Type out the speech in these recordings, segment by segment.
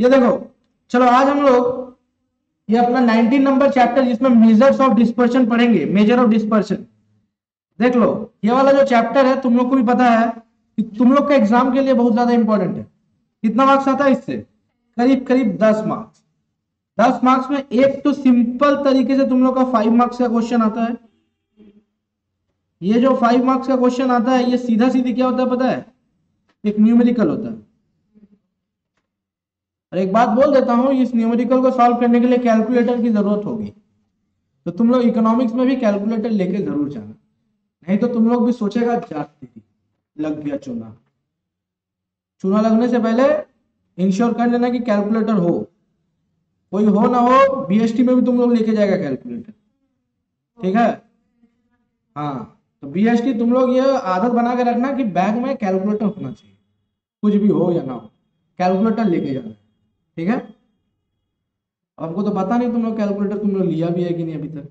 ये देखो, चलो आज हम लोग ये अपना 19 नंबर चैप्टर जिसमें मेजर्स ऑफ डिस्पर्शन पढ़ेंगे, मेजर ऑफ डिस्पर्शन। देख लो, ये वाला जो चैप्टर है तुम लोग को भी पता है कि तुम लोग का एग्जाम के लिए बहुत ज्यादा इंपॉर्टेंट है। कितना मार्क्स आता है इससे? करीब करीब 10 मार्क्स। 10 मार्क्स में एक तो सिंपल तरीके से तुम लोग का 5 मार्क्स का क्वेश्चन आता है। ये जो 5 मार्क्स का क्वेश्चन आता है ये सीधा सीधी क्या होता है पता है? एक न्यूमेरिकल होता है। और एक बात बोल देता हूं, इस न्यूमेरिकल को सॉल्व करने के लिए कैलकुलेटर की जरूरत होगी, तो तुम लोग इकोनॉमिक्स में भी कैलकुलेटर लेके जरूर जाना, नहीं तो तुम लोग भी सोचेगा जाती लग गया चूना। चूना लगने से पहले इंश्योर कर लेना कि कैलकुलेटर हो, कोई हो ना हो बीएसटी में भी तुम लोग लेके जाएगा कैलकुलेटर, ठीक है? हाँ, तो बीएसटी तुम लोग ये आदत बना के रखना कि बैग में कैलकुलेटर होना चाहिए, कुछ भी हो या ना हो कैलकुलेटर लेके जाना, ठीक है? हमको तो पता नहीं तुम लोग कैलकुलेटर तुम लोग लिया भी है कि नहीं अभी तक।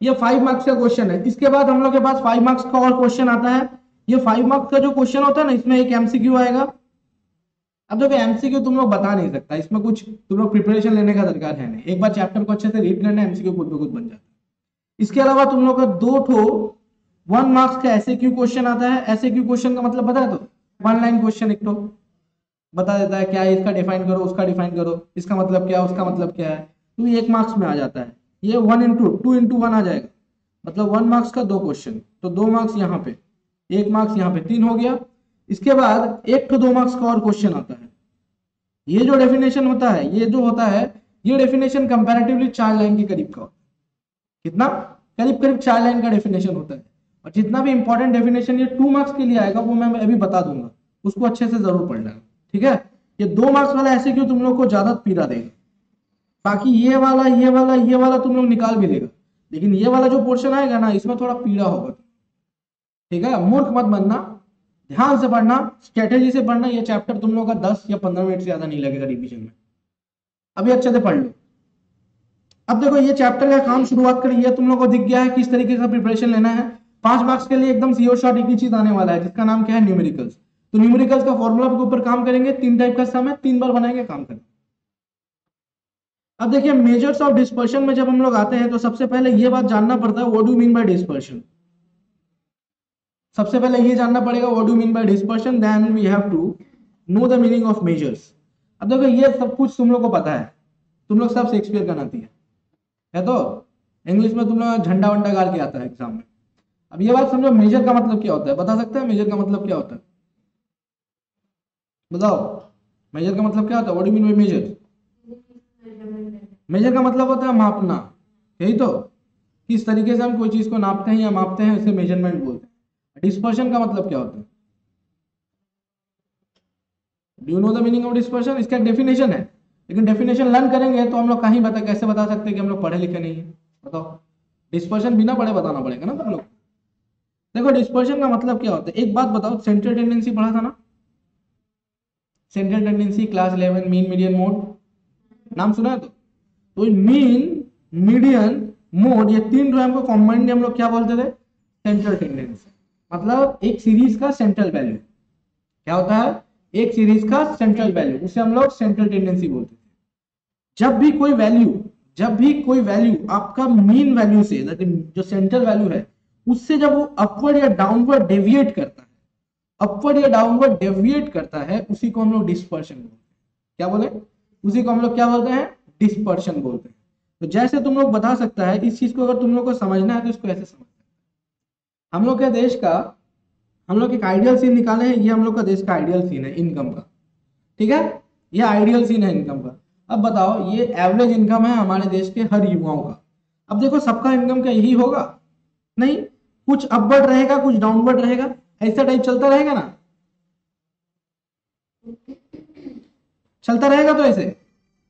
ये 5 मार्क्स का क्वेश्चन है। इसके बाद हम लोग के पास 5 मार्क्स का और क्वेश्चन आता है। ये 5 मार्क्स का जो क्वेश्चन होता है ना, इसमें एक एमसीक्यू आएगा। अब देखो एमसीक्यू तुम लोग बता नहीं सकता, इसमें कुछ तुम लोग प्रिपरेशन लेने का दरकार है नहीं, एक बार चैप्टर को अच्छे से रीड करना, एमसीक्यू खुद ब खुद बन जाता है। इसके अलावा तुम लोग का 2 ठो 1 मार्क्स का एसएक्यू क्वेश्चन आता है। एसएक्यू क्वेश्चन का मतलब पता है? तो 1 लाइन क्वेश्चन एक तो बता देता है क्या है, इसका डिफाइन करो, उसका डिफाइन करो, इसका मतलब क्या है, उसका मतलब क्या है, तो ये 1 मार्क्स में आ जाता है। ये 2 into 1 आ जाएगा, मतलब 1 मार्क्स का 2 क्वेश्चन, तो 2 मार्क्स यहाँ पे, 1 मार्क्स यहाँ पे, 3 हो गया। इसके बाद एक तो 2 मार्क्स का और क्वेश्चन आता है। ये जो डेफिनेशन होता है, ये जो होता है, ये डेफिनेशन कंपैरेटिवली 4 लाइन के करीब का होता है। कितना? करीब करीब 4 लाइन का डेफिनेशन होता है। और जितना भी इंपॉर्टेंट डेफिनेशन ये 2 मार्क्स के लिए आएगा वो मैं अभी बता दूंगा, उसको अच्छे से जरूर पढ़ लेना, ठीक है? ये 2 मार्क्स वाला ऐसे क्यों तुम लोग को ज्यादा पीड़ा देगा, बाकी ये वाला तुम लोग निकाल भी लेगा, लेकिन ये वाला जो पोर्शन आएगा ना, इसमें थोड़ा पीड़ा होगा, ठीक है? मूर्ख मत बनना, ध्यान से पढ़ना, स्ट्रेटेजी से पढ़ना। ये चैप्टर तुम लोग का 10 या 15 मिनट से ज्यादा नहीं लगेगा रिवीजन में, अभी अच्छे से पढ़ लो। अब देखो ये चैप्टर का काम शुरुआत करिए, तुम लोग को दिख गया है किस तरीके का प्रिपरेशन लेना है। 5 मार्क्स के लिए एकदम सीओ शॉर्ट एक ही चीज आने वाला है जिसका नाम क्या है? न्यूमेरिकल्स। तो न्यूमेरिकल्स का फॉर्मूला के ऊपर काम करेंगे, 3 टाइप का सम है, 3 बार बनाएंगे, काम करेंगे। अब देखिए मेजर्स ऑफ डिस्पर्शन में जब हम लोग आते हैं तो सबसे पहले ये बात जानना पड़ता है, what do mean by dispersion. सबसे पहले ये जानना पड़ेगा what do mean by dispersion, then we have to know the meaning of measures. अब देखो ये सब कुछ तुम लोग को पता है, तुम लोग सब शेक्सपियर का नाती है तो इंग्लिश में तुम लोग झंडा वंडा गाल के आता है एग्जाम में। अब ये बात समझो, मेजर का मतलब क्या होता है, बता सकते हैं मेजर का मतलब क्या होता है? बताओ, मेजर का मतलब क्या होता है? What do mean by measure? Measure का मतलब होता है मापना, यही तो, किस तरीके से हम कोई चीज को नापते हैं या मापते हैं उसे मेजरमेंट बोलते हैं। डिस्पर्शन का मतलब क्या होता है? Do you know the meaning of dispersion? इसका डेफिनेशन है, लेकिन डेफिनेशन लर्न करेंगे तो हम लोग कहीं कैसे बता सकते हैं कि हम लोग पढ़े लिखे नहीं है? बताओ, डिस्पर्शन बिना पढ़े बताना पड़ेगा ना तुम लोग। देखो डिस्पर्शन का मतलब क्या होता है, एक बात बताओ, सेंट्रल टेंडेंसी पढ़ा था ना? Central tendency class 11, mean median mode, नाम सुना है? तो मीन मीडियन मोड ये 3 जो हमको कॉम्बाइंड हम लोग क्या बोलते थे? Central tendency. मतलब एक सीरीज का सेंट्रल वैल्यू क्या होता है? एक सीरीज का सेंट्रल वैल्यू, उसे हम लोग सेंट्रल टेंडेंसी बोलते थे। जब भी कोई वैल्यू आपका मीन वैल्यू से, जो सेंट्रल वैल्यू है उससे जब वो अपवर्ड या डाउनवर्ड डेविएट करता है, उसी को हम लोग डिस्पर्शन बोलते हैं। क्या बोले? उसी को हम लोग क्या बोलते हैं? डिस्पर्शन बोलते हैं। तो जैसे तुम लोग बता सकता है, इस चीज को अगर तुम लोग को समझना है तो इसको ऐसे समझ, हम लोग के देश का, हम लोग एक आइडियल सीन निकाले हैं, ये हम लोग का देश का आइडियल सीन है इनकम का, ठीक है? ये आइडियल सीन है इनकम का। अब बताओ ये एवरेज इनकम है हमारे देश के हर युवाओं का। अब देखो सबका इनकम क्या यही होगा? नहीं, कुछ अपवर्ड रहेगा, कुछ डाउनवर्ड रहेगा, ऐसा टाइप चलता रहेगा ना, चलता रहेगा तो ऐसे।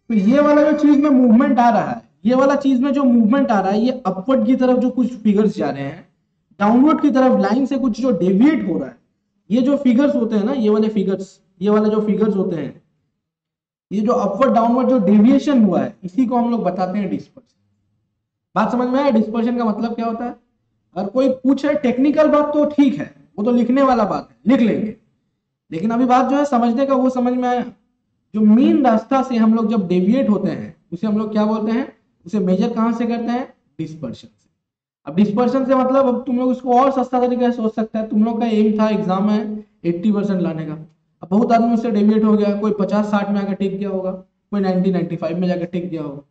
तो ये वाला जो चीज में मूवमेंट आ रहा है, ये वाला चीज में जो मूवमेंट आ रहा है, ये अपवर्ड की तरफ जो कुछ फिगर्स जा रहे हैं, डाउनवर्ड की तरफ लाइन से कुछ जो डेविएट हो रहा है, ये जो फिगर्स होते हैं ना, ये वाले फिगर्स, ये वाले जो फिगर्स होते हैं, ये जो अपवर्ड डाउनवर्ड जो डेविएशन हुआ है, इसी को हम लोग बताते हैं डिस्पर्शन। बात समझ में आया? डिस्पर्शन का मतलब क्या होता है? अगर कोई पूछे टेक्निकल बात तो ठीक है, वो तो लिखने वाला बात है, लिख लेंगे, लेकिन अभी बात जो है समझने का, वो समझ में आया? जो मीन रास्ता से हम लोग जब डेविएट होते हैं उसे हम लोग क्या बोलते हैं, उसे मेजर कहां से करते हैं, डिस्पर्शन से। अब डिस्पर्शन से मतलब अब तुम लोग इसको और सस्ता तरीके से सोच सकते हैं, तुम लोग का एम था एग्जाम में 80% लाने का, अब बहुत आदमी उससे डेविएट हो गया, कोई 50-60 में आकर टिक गया होगा, कोई 90-95 में जाकर टिक गया होगा,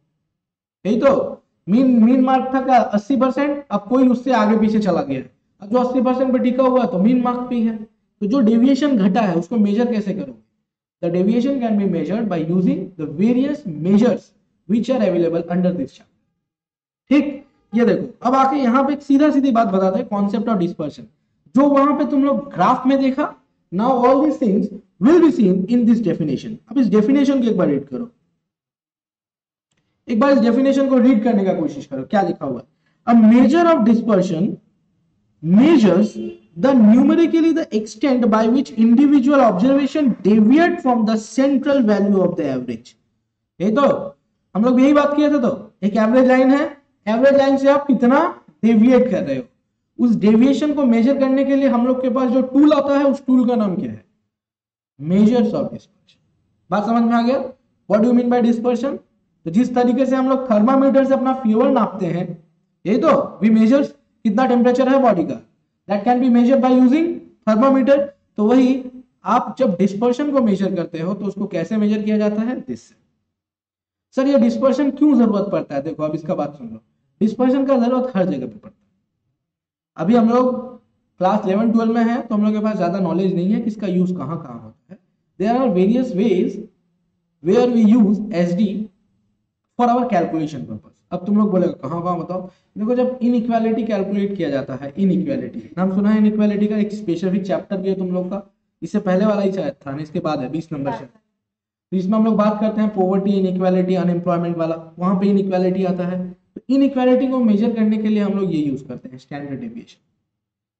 यही तो मीन मीन मार्क था का 80%, अब कोई उससे आगे पीछे चला गया, अब जो 80% पे टिका हुआ है तो मीन मार्क पे है। तो जो डेविएशन घटा है उसको मेजर कैसे करोगे, the deviation can be measured by using the various measures which are available under this chapter. ठीक, ये देखो अब आके यहाँ पे सीधा सीधी बात बताते हैं, कॉन्सेप्ट ऑफ डिस्पर्शन, जो वहां पे तुम लोग ग्राफ में देखा, now all this things will be seen in this definition. अब इस डेफिनेशन को एक बार रीड करो, एक बार इस डेफिनेशन को रीड करने का कोशिश करो, क्या लिखा हुआ है, a measure of dispersion measures the numerically the extent by which individual observation deviate from the central value of the average। ये तो हम लोग यही बात किए थे, तो एक एवरेज लाइन है, एवरेज लाइन से आप कितना डेविएट कर रहे हो, उस डेविएशन को मेजर करने के लिए हम लोग के पास जो टूल आता है उस टूल का नाम क्या है, मेजर्स ऑफ डिस्पर्शन। बात समझ में आ गया, what do mean by dispersion. तो जिस तरीके से हम लोग थर्मामीटर से अपना फीवर नापते हैं, ये तो वी मेजर्स कितना टेम्परेचर है बॉडी का, that can be measured by using thermometer. तो वही आप जब डिस्पर्शन को मेजर करते हो तो उसको कैसे मेजर किया जाता है, दिस से। सर ये डिस्पर्शन क्यों जरूरत पड़ता है, देखो अब इसका बात सुन लो, डिस्पर्शन का जरूरत हर जगह पे पड़ता है। अभी हम लोग क्लास 11-12 में है तो हम लोग के पास ज्यादा नॉलेज नहीं है कि इसका यूज कहाँ कहाँ होता है। There are various ways where we use SD for our calculation purpose. अब तुम लोग बोलेगा कहाँ कहाँ बताओ, देखो जब इनइक्वालिटी कैलकुलेट किया जाता है, इनइक्वालिटी नाम सुना है, इनइक्वालिटी का एक स्पेसिफिक चैप्टर भी है तुम लोग का, इससे पहले वाला ही शायद था, इसके बाद है 20 नंबर से। तो इसमें हम लोग बात करते हैं पॉवर्टी, इनइक्वालिटी, अनएम्प्लॉयमेंट वाला, वहां पे इनइक्वालिटी आता है। तो इनइक्वालिटी को मेजर करने के लिए हम लोग ये यूज करते हैं स्टैंडर्ड डेविएशन,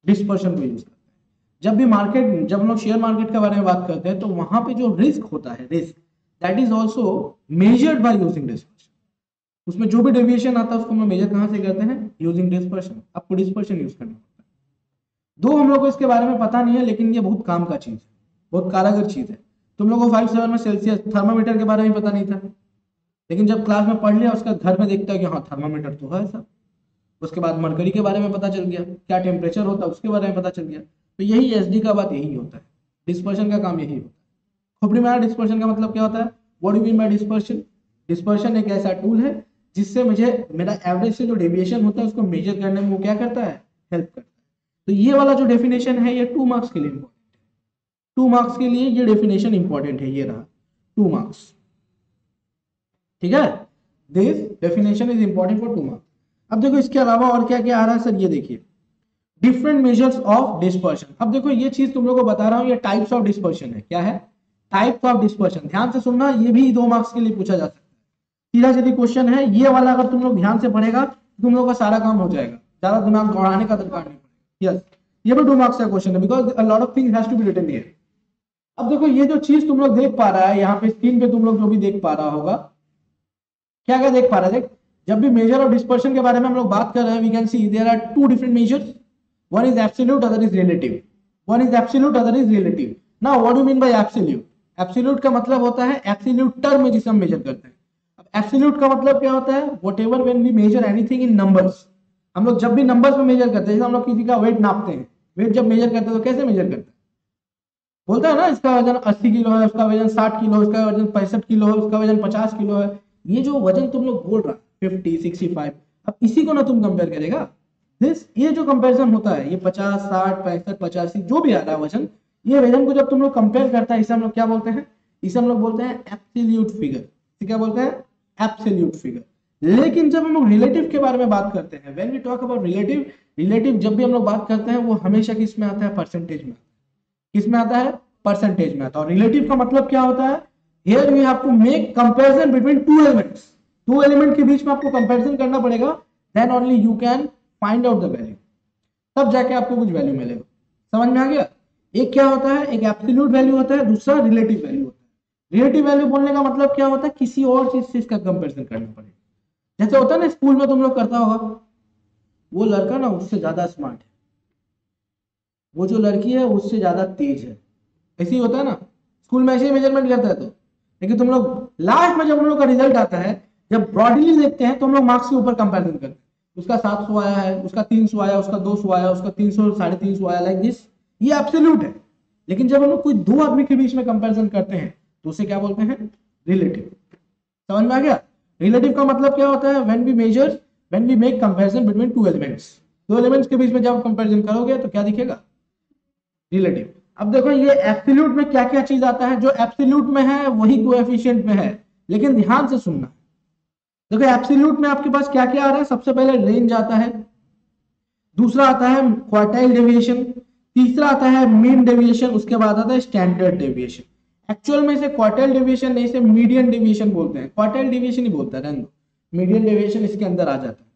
डिस्पर्शन को यूज करते हैं। जब भी मार्केट, जब हम लोग शेयर मार्केट के बारे में बात करते हैं तो वहां पे जो रिस्क होता है, risk that is also measured by using dispersion. उसमें जो भी डेविएशन आता है उसको हम मेजर कहां से करते हैं, यूजिंग डिस्पर्शन। आपको डिस्पर्शन यूज करना होता है। दो हम लोग को इसके बारे में पता नहीं है, लेकिन ये बहुत काम का चीज है, बहुत कारगर चीज है। तुम लोगों को 5-7 में सेल्सियस थर्मामीटर के बारे में पता नहीं था, लेकिन जब क्लास में पढ़ लिया उसका घर में देखता है कि हाँ थर्मामीटर तो है ऐसा। उसके बाद मरकरी के बारे में पता चल गया, क्या टेम्परेचर होता है उसके बारे में पता चल गया। तो यही एसडी का बात यही होता है, डिस्पर्शन का काम यही होता है। खोपड़ी में डिस्पर्शन का मतलब क्या होता है, what do you mean by dispersion. Dispersion एक ऐसा टूल है जिससे मुझे मेरा एवरेज से जो डेविएशन होता है उसको मेजर करने में वो क्या करता है, हेल्प करता है। तो ये वाला जो डेफिनेशन है ये 2 मार्क्स के लिए इंपॉर्टेंट है, 2 मार्क्स के लिए ये डेफिनेशन इंपॉर्टेंट है, ये रहा 2 मार्क्स, ठीक है। This definition is important for 2 marks. अब देखो इसके अलावा और क्या क्या आ रहा है सर, ये देखिए डिफरेंट मेजर्स ऑफ डिस्पर्शन। अब देखो ये चीज तुम लोगों को बता रहा हूं, ये टाइप्स ऑफ डिस्पर्शन है, क्या है, टाइप्स ऑफ डिस्पर्शन। ध्यान से सुनना, ये भी 2 मार्क्स के लिए पूछा जा सकता है, सीधा सीधी क्वेश्चन है ये वाला। अगर तुम लोग ध्यान से पढ़ेगा तो तुम लोग का सारा काम हो जाएगा, ज्यादा दिमाग दौड़ाने का दरकार नहीं पड़ेगा। यस, ये भी 2 मार्क्स का क्वेश्चन है, because a lot of things has to be written here. अब देखो ये जो चीज तुम लोग देख पा रहा है यहाँ पे स्क्रीन पे, तुम लोग जो भी देख पा रहा होगा, क्या क्या देख पा रहा है, देख जब भी मेजर ऑफ डिस्पर्शन के बारे में हम लोग बात कर रहे हैं, we can see there are 2 different measures, one is absolute, other is relative. One is absolute, other is relative. Now what do you mean by absolute. Absolute का मतलब होता है एब्सोल्यूट टर्म में जिसे हम मेजर करते हैं। अब एब्सोल्यूट का मतलब क्या होता है, whatever when we measure anything in numbers. हम लोग जब भी नंबर्स में मेजर करते हैं, जैसे हम लोग किसी का वेट नापते हैं, वेट जब मेजर करते हैं तो कैसे मेजर करते हैं, बोलता है ना इसका वजन 80 किलो है, उसका वजन 60 किलो, उसका वजन 65 किलो है, उसका वजन 50 किलो है। ये जो वजन तुम लोग बोल रहा है 50, 65, अब इसी को ना तुम कंपेयर करेगा, दिस ये जो कंपैरिजन होता है, ये 50, 60, 65, 85 जो भी आ रहा है वजन, ये वजन को जब तुम लोग कंपेयर करता है, इसे हम लोग क्या बोलते हैं, इसे हम लोग बोलते हैं एब्सोल्यूट फिगर। क्या बोलते हैं, एब्सोल्यूट फिगर। लेकिन जब हम लोग रिलेटिव के बारे में बात करते हैं, when we talk about relative, relative जब भी हम लोग बात करते हैं वो हमेशा किस में आता है, परसेंटेज में। किस में आता है, परसेंटेज में आता है। और रिलेटिव का मतलब क्या होता है, here we have to make comparison between 2 elements. 2 element के बीच में आपको कंपैरिजन करना पड़ेगा, then only you can find out the value, तब जाके आपको कुछ वैल्यू मिलेगा। समझ में आ गया। एक क्या होता है, एक एब्सोल्यूट वैल्यू होता है, दूसरा रिलेटिव वैल्यू होता है। रिलेटिव वैल्यू बोलने का मतलब क्या होता है, किसी और चीज से इसका कंपैरिजन करना पड़ेगा। जैसे होता है ना स्कूल में तुम लोग करता होगा, वो लड़का ना उससे ज्यादा स्मार्ट है, वो जो लड़की है उससे ज्यादा तेज है, ऐसे ही होता है ना, स्कूल में ऐसे ही मेजरमेंट करता है। तो लेकिन तुम लोग लास्ट में जब हम लोग का रिजल्ट आता है, जब ब्रॉडली देखते हैं तो हम लोग मार्क्स के ऊपर कंपैरिजन करते हैं, उसका 700 आया है, उसका 300 आया, उसका 200 आया, उसका 300 350 आया, लाइक दिस, ये एब्सोल्यूट है। लेकिन जब हम लोग कोई दो आदमी के बीच में कंपैरिजन करते हैं तो उसे क्या बोलते हैं, रिलेटिव। समझ में आ गया? रिलेटिव का मतलब क्या होता है, when we make comparison between two elements, दो एलिमेंट्स के बीच में जब कंपैरिजन करोगे तो क्या दिखेगा, रिलेटिव। अब देखो ये एब्सोल्यूट में क्या क्या चीज आता है, जो एब्सोल्यूट में है वही कोएफिशिएंट में है, लेकिन ध्यान से सुनना। देखो एब्सोल्यूट में आपके पास क्या क्या आ रहा है, सबसे पहले रेंज आता है, दूसरा आता है क्वार्टाइल डेविएशन, तीसरा आता है मीन डेविएशन, उसके बाद आता है स्टैंडर्ड डेविएशन। एक्चुअल में इसे क्वार्टाइल डेविएशन नहीं, इसे मीडियन डेविएशन बोलते हैं, क्वार्टाइल डेविएशन ही बोलता है, रहने दो, मीडियन डेविएशन इसके अंदर आ जाता है।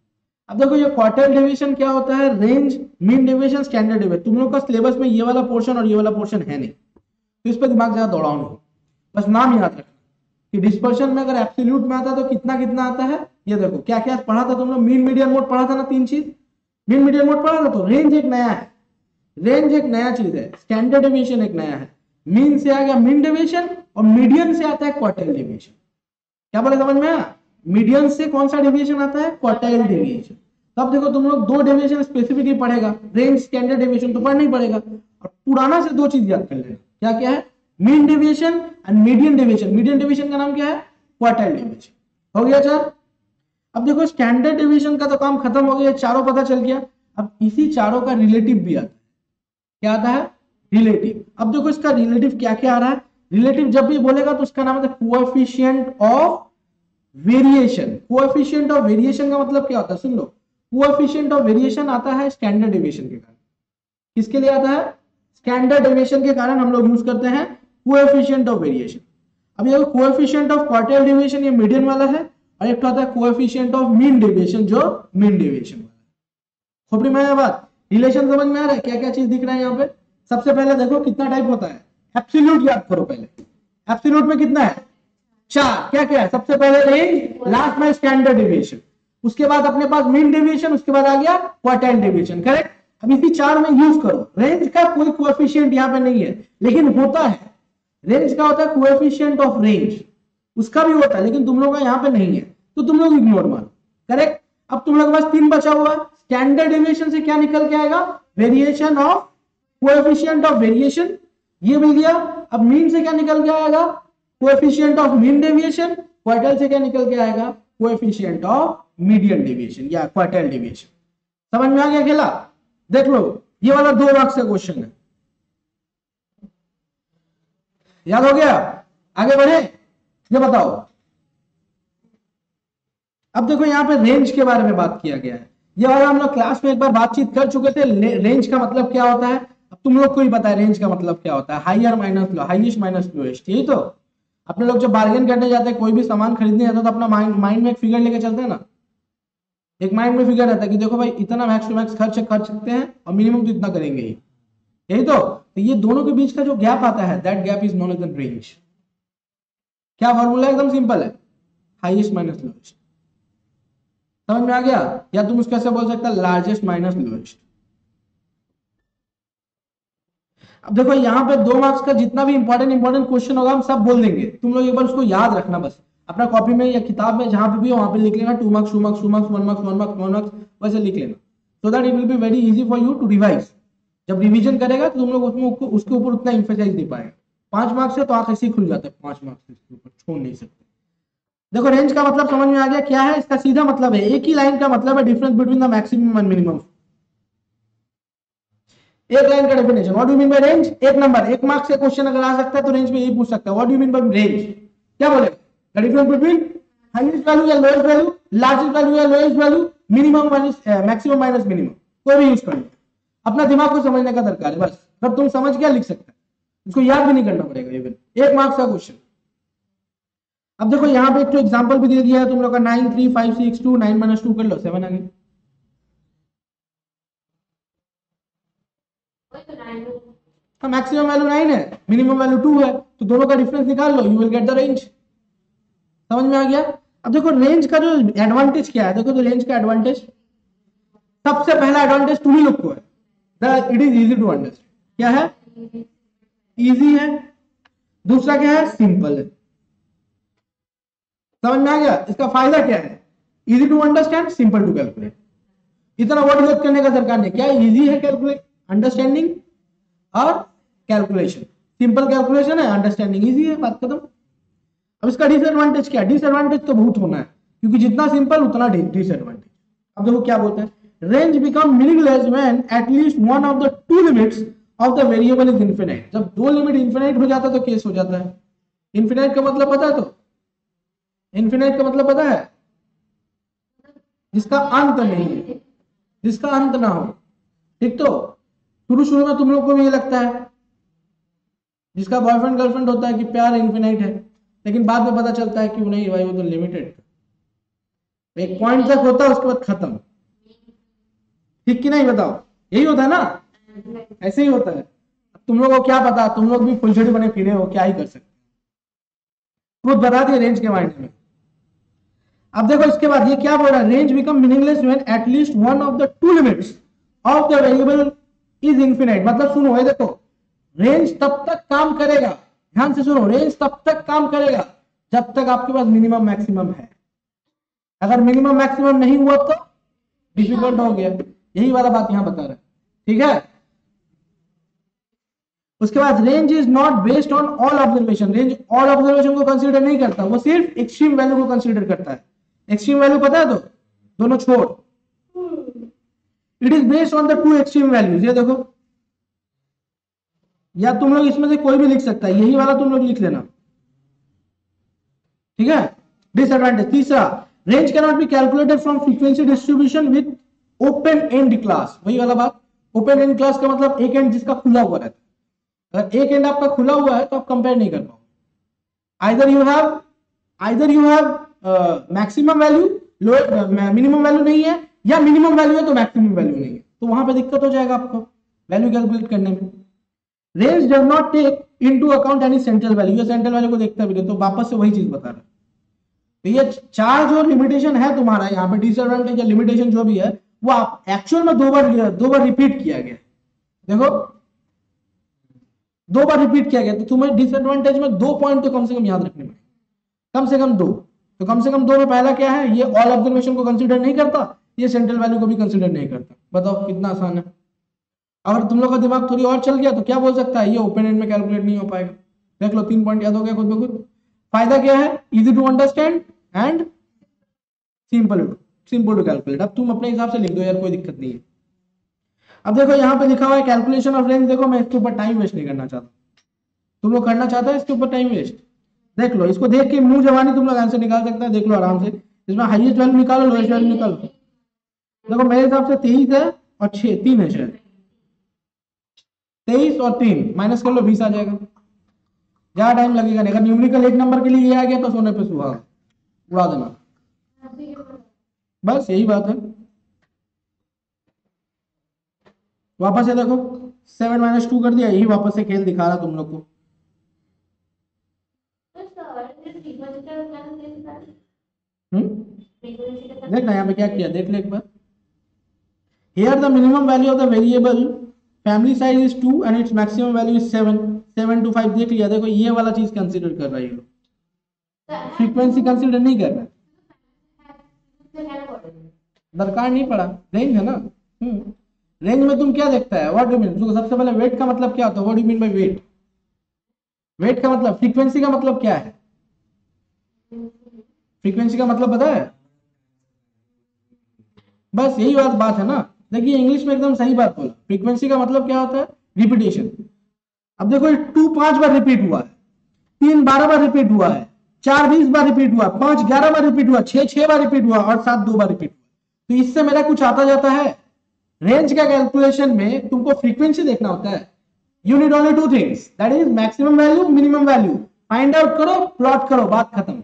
अब देखो ये क्वार्टाइल डेविएशन क्या होता है, range, mean deviation, standard deviation. तुम लोग का सिलेबस में ये वाला पोर्शन और ये वाला पोर्शन है नहीं, तो इस पर दिमाग ज्यादा दौड़ाओ नहीं, बस नाम याद रखना कि डिस्पर्शन में अगर एब्सोल्यूट में आता है तो कितना कितना आता है। ये देखो क्या क्या पढ़ा था तुम लोग, मीन मीडियन मोड पढ़ा था ना, तीन चीज, मीन मीडियन मोड पढ़ा था, तो रेंज एक नया है, रेंज एक नया चीज है, स्टैंडर्ड डेविएशन एक नया है, मीन से आ गया मीन डेविएशन, और मीडियन से आता है क्वार्टाइल डेविएशन। क्या बोले, समझ में आया? मीडियन से कौन सा डेविएशन आता है, क्वार्टाइल डेविएशन। तब देखो तुम लोग दो डेविएशन स्पेसिफिकली पढ़ेगा, रेंज स्टैंडर्ड डेविएशन तो पढ़ना ही पड़ेगा, और पुराना से दो चीज याद कर लेना, क्या क्या है, mean deviation and median deviation. Median deviation का नाम क्या है, क्वार्टाइल डेविएशन। हो गया चार। अब देखो स्टैंडर्ड डेविएशन का तो काम खत्म हो गया, चारों पता चल गया। अब इसी चारों का रिलेटिव भी आता है, क्या आता है, रिलेटिव। अब देखो इसका रिलेटिव क्या क्या आ रहा है, रिलेटिव जब भी बोलेगा तो उसका नाम है coefficient of variation. Coefficient of variation का मतलब क्या होता है, सुन लो, कोएफिशिएंट ऑफ वेरिएशन आता है स्टैंडर्ड डेविएशन के कारण। किसके लिए आता है, स्टैंडर्ड डेविएशन के कारण हम लोग यूज करते हैं कोएफिशिएंट ऑफ वेरिएशन। अब ये कोएफिशिएंट ऑफ क्वार्टाइल डेविएशन ये मीडियन वाला है, और एक तो आता है कोएफिशिएंट ऑफ मीन डेविएशन जो मीन डेविएशन वाला है। खोपड़ी में आया बात, रिलेशन समझ में आ रहा है, क्या क्या चीज दिख रहा है यहाँ पे। सबसे पहले देखो कितना टाइप होता है, एब्सोल्यूट याद करो पहले, एब्सोल्यूट में कितना है, चार। क्या क्या है, सबसे पहले रेंज, लास्ट में स्टैंडर्ड डेविएशन, उसके बाद अपने पास मीन डेविएशन, उसके बाद आ गया क्वार्टाइल डेविएशन, करेक्ट। अब इसी चार में यूज करो। रेंज का कोई कोएफिशिएंट यहाँ पे नहीं है, लेकिन होता है, रेंज का होता है कोएफिशिएंट ऑफ रेंज, उसका भी होता है, लेकिन तुम लोग का यहाँ पे नहीं है, तो तुम लोग इग्नोर मानो, करेक्ट। अब तुम लोग के पास तीन बचा हुआ है, स्टैंडर्ड डेविएशन से क्या निकल के आएगा, variation of, coefficient of variation, ये मिल गया। अब मीन से क्या निकल के आएगा, coefficient of mean deviation, quartile से क्या निकल के आएगा, कोएफिशिएंट ऑफ मीडियन डेविएशन या क्वार्टाइल डेविएशन। समझ में आ गया खेला, देख लो ये वाला 2 मार्क्स का क्वेश्चन है, याद हो गया। आगे बढ़े, ये बताओ। अब देखो यहाँ पे रेंज के बारे में बात किया गया है, ये वाला हम लोग क्लास में एक बार बातचीत कर चुके थे, रेंज का मतलब क्या होता है। अब तुम लोग को ही पता है रेंज का मतलब क्या होता है, higher minus low, highest minus lowest, यही तो। अपने लोग जब बार्गेन करने जाते हैं, कोई भी सामान खरीदने जाता है तो अपना माइंड में एक फिगर लेके चलते हैं ना, एक माइंड में फिगर रहता है कि देखो भाई इतना मैक्स टू मैक्स खर्च कर सकते हैं और मिनिमम तो इतना करेंगे ही, यही तो ये दोनों के बीच का जो गैप आता है, that gap is known as the range. क्या फॉर्मूला, एकदम सिंपल है, हाईएस्ट माइनस लोएस्ट। समझ में आ गया, या तुम उसको कैसे बोल सकते हैं, लार्जेस्ट माइनस लोएस्ट। अब देखो यहाँ पे 2 मार्क्स का जितना भी इंपॉर्टेंट क्वेश्चन होगा हम सब बोल देंगे, तुम लोग एक बार उसको याद रखना, बस अपना कॉपी में या किताब में जहां पे भी हो वहां पे लिख लेना, 2 marks 2 marks 2 marks 1 marks 1 marks 1 marks, वैसे लिख लेना, so that it will be very easy for you to revise. जब रिवीजन करेगा तो तुम लोग उसमें उसके ऊपर उतना एम्फेसाइज नहीं पाएगा। 5 मार्क्स से तो आंख ऐसे ही खुल जाता है, 5 मार्क्स इसके ऊपर छोड़ नहीं सकते। देखो रेंज का मतलब समझ में आ गया क्या है, इसका सीधा मतलब है, एक ही लाइन का मतलब है difference between the maximum and minimum. एक लाइन का definition, what do you mean bye range. एक नंबर, 1 मार्क्स से क्वेश्चन अगर आ सकता है तो रेंज में यही पूछ सकता है, what do you mean bye range, क्या बोलेगा, the difference between highest value या लोएस्ट वैल्यू, लार्जेस्ट वैल्यू या lowest value, minimum minus maximum minus minimum, कोई भी यूज कर लो, अपना दिमाग को समझने का दरकार है, बस जब तुम समझ गया लिख सकते हैं, इसको याद भी नहीं करना पड़ेगा, इवन 1 मार्क्स का क्वेश्चन। अब देखो यहाँ पे एक तो एग्जांपल भी दे दिया है तुम लोग का, 9 3 5 6 2, 9 - 2 कर लो, 7 आ गया। हाँ मैक्सिमम वैल्यू 9 है, मिनिमम वैल्यू 2 है, तो दोनों का डिफरेंस निकाल लो, you will get the range. समझ में आ गया। अब देखो रेंज का जो एडवांटेज क्या है, देखो तो रेंज का एडवांटेज, सबसे पहला एडवांटेज तुम ही लोग को है, it is easy to understand. क्या है, इजी है। दूसरा क्या है, सिंपल है। समझ में आ गया? इसका फायदा क्या है? Easy to understand, simple to calculate. इतना वर्ड यूज करने का सरकार ने, क्या इजी है कैलकुलेट, अंडरस्टैंडिंग और कैलकुलेशन। सिंपल कैलकुलेशन है, अंडरस्टैंडिंग इजी है, बात खत्म। अब इसका डिसएडवांटेज क्या है? डिसएडवांटेज तो बहुत होना है, क्योंकि जितना सिंपल उतना डिसएडवांटेज। अब देखो क्या बोलते हैं, range become meaningless when at least one of the two limits of the variable is infinite. जब दो लिमिट इनफिनिट हो जाता है तो केस हो जाता है। इनफिनिट का मतलब पता है? तो इनफिनिट का मतलब पता है? जिसका अंत नहीं है, जिसका अंत ना हो। ठीक, तो शुरू शुरू में तुम लोग को भी ये लगता है, जिसका बॉयफ्रेंड गर्लफ्रेंड होता है, कि प्यार इनफिनिट है, लेकिन बाद में पता चलता है कि वो नहीं भाई, वो तो लिमिटेड था, एक पॉइंट तक होता है, उसके बाद खत्म। ठीक कि नहीं, बताओ? यही होता है ना, ऐसे ही होता है। तुम लोगों को क्या पता, तुम लोग भी फुलझड़ी बने फिरे हो, क्या ही कर सकते, खुद बता दिए रेंज के मायने में। अब देखो इसके बाद ये क्या बोल रहा है, range become meaningless when at least one of the two limits of the variable is infinite. मतलब सुनो, ये देखो, रेंज तब तक काम करेगा, ध्यान से सुनो, रेंज तब तक काम करेगा जब तक आपके पास मिनिमम मैक्सिमम है। अगर मिनिमम मैक्सिमम नहीं हुआ तो डिफिकल्ट हो गया। यही वाला बात यहां बता रहा है, ठीक है। उसके बाद range is not based on all observation. Range all observation को कंसीडर नहीं करता, वो सिर्फ एक्सट्रीम वैल्यू को कंसीडर करता है। एक्सट्रीम वैल्यू पता है? तो दोनों छोड़, it is based on the two extreme values. ये देखो, या तुम लोग इसमें से कोई भी लिख सकता है, यही वाला तुम लोग लिख लेना, ठीक है। डिसएडवांटेज तीसरा, range can not be calculated from frequency distribution with open and class. वही वाला बात, ओपन एंड क्लास का मतलब एक एंड जिसका खुला हुआ रहता है। अगर एक एंड आपका खुला हुआ है तो आप कंपेयर नहीं कर पाओ। Either you have maximum value, minimum value नहीं है, या मिनिमम वैल्यू है तो मैक्सिमम वैल्यू नहीं है, तो वहां पे दिक्कत हो जाएगा आपको वैल्यू कैलकुलेट करने में। Range does not take into account any central value. ये सेंट्रल वैल्यू को देखता भी नहीं, तो वापस से वही चीज बता रहा है। तो ये चार जो लिमिटेशन है तुम्हारा यहाँ पे, डिसएडवांटेज या लिमिटेशन जो भी है, वो आप एक्चुअल में दो बार रिपीट किया गया। देखो, दो बार रिपीट किया गया, तो तुम्हें डिसएडवांटेज में 2 पॉइंट तो कम से कम याद रखने पड़ेंगे, कम से कम 2। तो कम से कम 2 में पहला क्या है, ये ऑल ऑब्जर्वेशन को कंसीडर नहीं करता, ये सेंट्रल वैल्यू को भी कंसीडर नहीं करता। बताओ कितना आसान है। अगर तुम लोग का दिमाग थोड़ी और चल गया तो क्या बोल सकता है, ये ओपन एंड में कैलकुलेट नहीं हो पाएगा। देख लो, 3 पॉइंट याद हो गया खुद ब खुद। फायदा क्या है, easy to understand and simple to calculate. अब तुम अपने हिसाब से लिख दो यार, कोई दिक्कत नहीं है। अब देखो यहाँ पे लिखा हुआ है कैलकुलेशन ऑफ रेंज। देखो, मैं इसके ऊपर टाइम वेस्ट नहीं करना चाहता, तुम लोग करना चाहता है इसके ऊपर टाइम वेस्ट? देख लो, इसको देख के मुंह जवानी तुम लोग आंसर निकाल सकता है। देख लो आराम से, इसमें हाईएस्ट वैल्यू निकालो, लोएस्ट वैल्यू निकालो। देखो मेरे हिसाब से 23 है और 3 है शायद। 23 और 3 माइनस कर लो, 20 आ जाएगा। ज्यादा टाइम लगेगा नहीं। अगर न्यूमेरिकल एक नंबर के लिए ये आ गया तो सोने पे सुहागा, उड़ा देना। बस यही बात है। वापस से देखो, 7 - 2 कर दिया, यही वापस से खेल दिखा रहा तुम लोग को। देखना यहाँ पे क्या किया, देख ले एक बार। Here the minimum value of the variable family size is 2 and its maximum value is 7 to 5। देख लिया, देखो ये वाला चीज कंसीडर कर रहा है ये लोग, फ्रीक्वेंसी कंसीडर नहीं कर रहा। दरकार नहीं पड़ा, रेंज है ना। रेंज में तुम क्या देखता है, व्हाट डू मीन? सबसे पहले वेट का मतलब क्या होता है, what do mean by weight? Weight का मतलब, फ्रीक्वेंसी का मतलब क्या है? फ्रीक्वेंसी का मतलब पता है? बस यही बात है ना। देखिए इंग्लिश में एकदम सही बात बोला। फ्रीक्वेंसी का मतलब क्या होता है, रिपीटेशन। अब देखो 2 5 बार रिपीट हुआ है, 3 12 बार रिपीट हुआ है, 4 20 बार रिपीट हुआ, 5 11 बार रिपीट हुआ, 6 6 बार रिपीट हुआ और 7 2 बार रिपीट हुआ। तो इससे मेरा कुछ आता जाता है? रेंज का कैलकुलेशन में तुमको फ्रीक्वेंसी देखना होता है। You need only 2 things, that is maximum value, minimum value. Find out करो, प्लॉट करो, बात खत्म।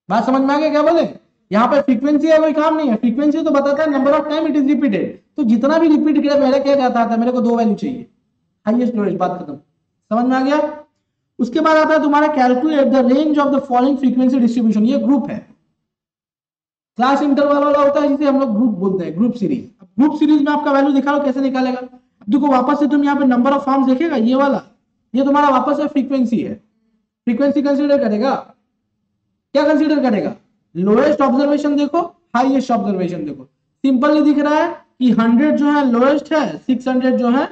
बात समझ में आ गया क्या बोले? यहाँ पे फ्रीक्वेंसी है कोई काम नहीं है। फ्रीक्वेंसी तो बताता है number of time it is repeated. तो जितना भी रिपीट किया, मेरा क्या कहता था, मेरे को 2 वैल्यू चाहिए, हाईएस्ट लोएस्ट, बात खत्म। समझ में आ गया? उसके बाद आता है तुम्हारा calculate the range of the following frequency distribution. ये ग्रुप है, क्लास इंटरवल वाला होता है जिसे हम लोग ग्रुप बोलते हैं, ग्रुप सीरीज। ग्रुप सीरीज में आपका वैल्यू दिखा लो, कैसे निकालेगा? देखो वापस से तुम यहाँ पे नंबर ऑफ फॉर्म्स देखेगा, ये वाला, ये तुम्हारा वापस से फ्रीक्वेंसी है। फ्रीक्वेंसी कंसीडर करेगा, क्या कंसीडर करेगा? लोएस्ट ऑब्जर्वेशन देखो, हाईएस्ट ऑब्जर्वेशन देखो। सिंपली दिख रहा है कि 100 जो है लोएस्ट है, 600 जो है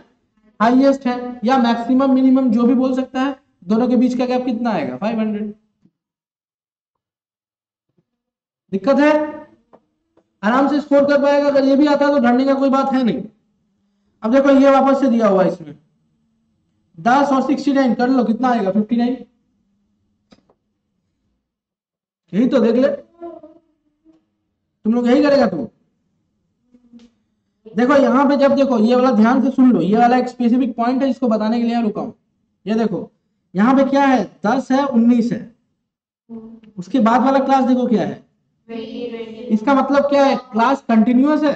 हाईएस्ट है, या मैक्सिमम मिनिमम जो भी बोल सकता है। दोनों के बीच का गैप कितना आएगा? 500। दिक्कत है? आराम से स्कोर कर पाएगा। अगर ये भी आता है तो ढूंढने का कोई बात है नहीं। अब देखो ये वापस से दिया हुआ है इसमें 10 और 69 कर लो, कितना आएगा? 59। यही तो देख ले, तुम लोग यही करेगा तुम। देखो यहाँ पे जब देखो ये वाला ध्यान से सुन लो, ये वाला एक स्पेसिफिक पॉइंट है, इसको बताने के लिए रुका हूं। ये देखो यहाँ पे क्या है, 10 है, 19 है, उसके बाद वाला क्लास देखो क्या है। इसका मतलब क्या है? क्लास कंटिन्यूअस है,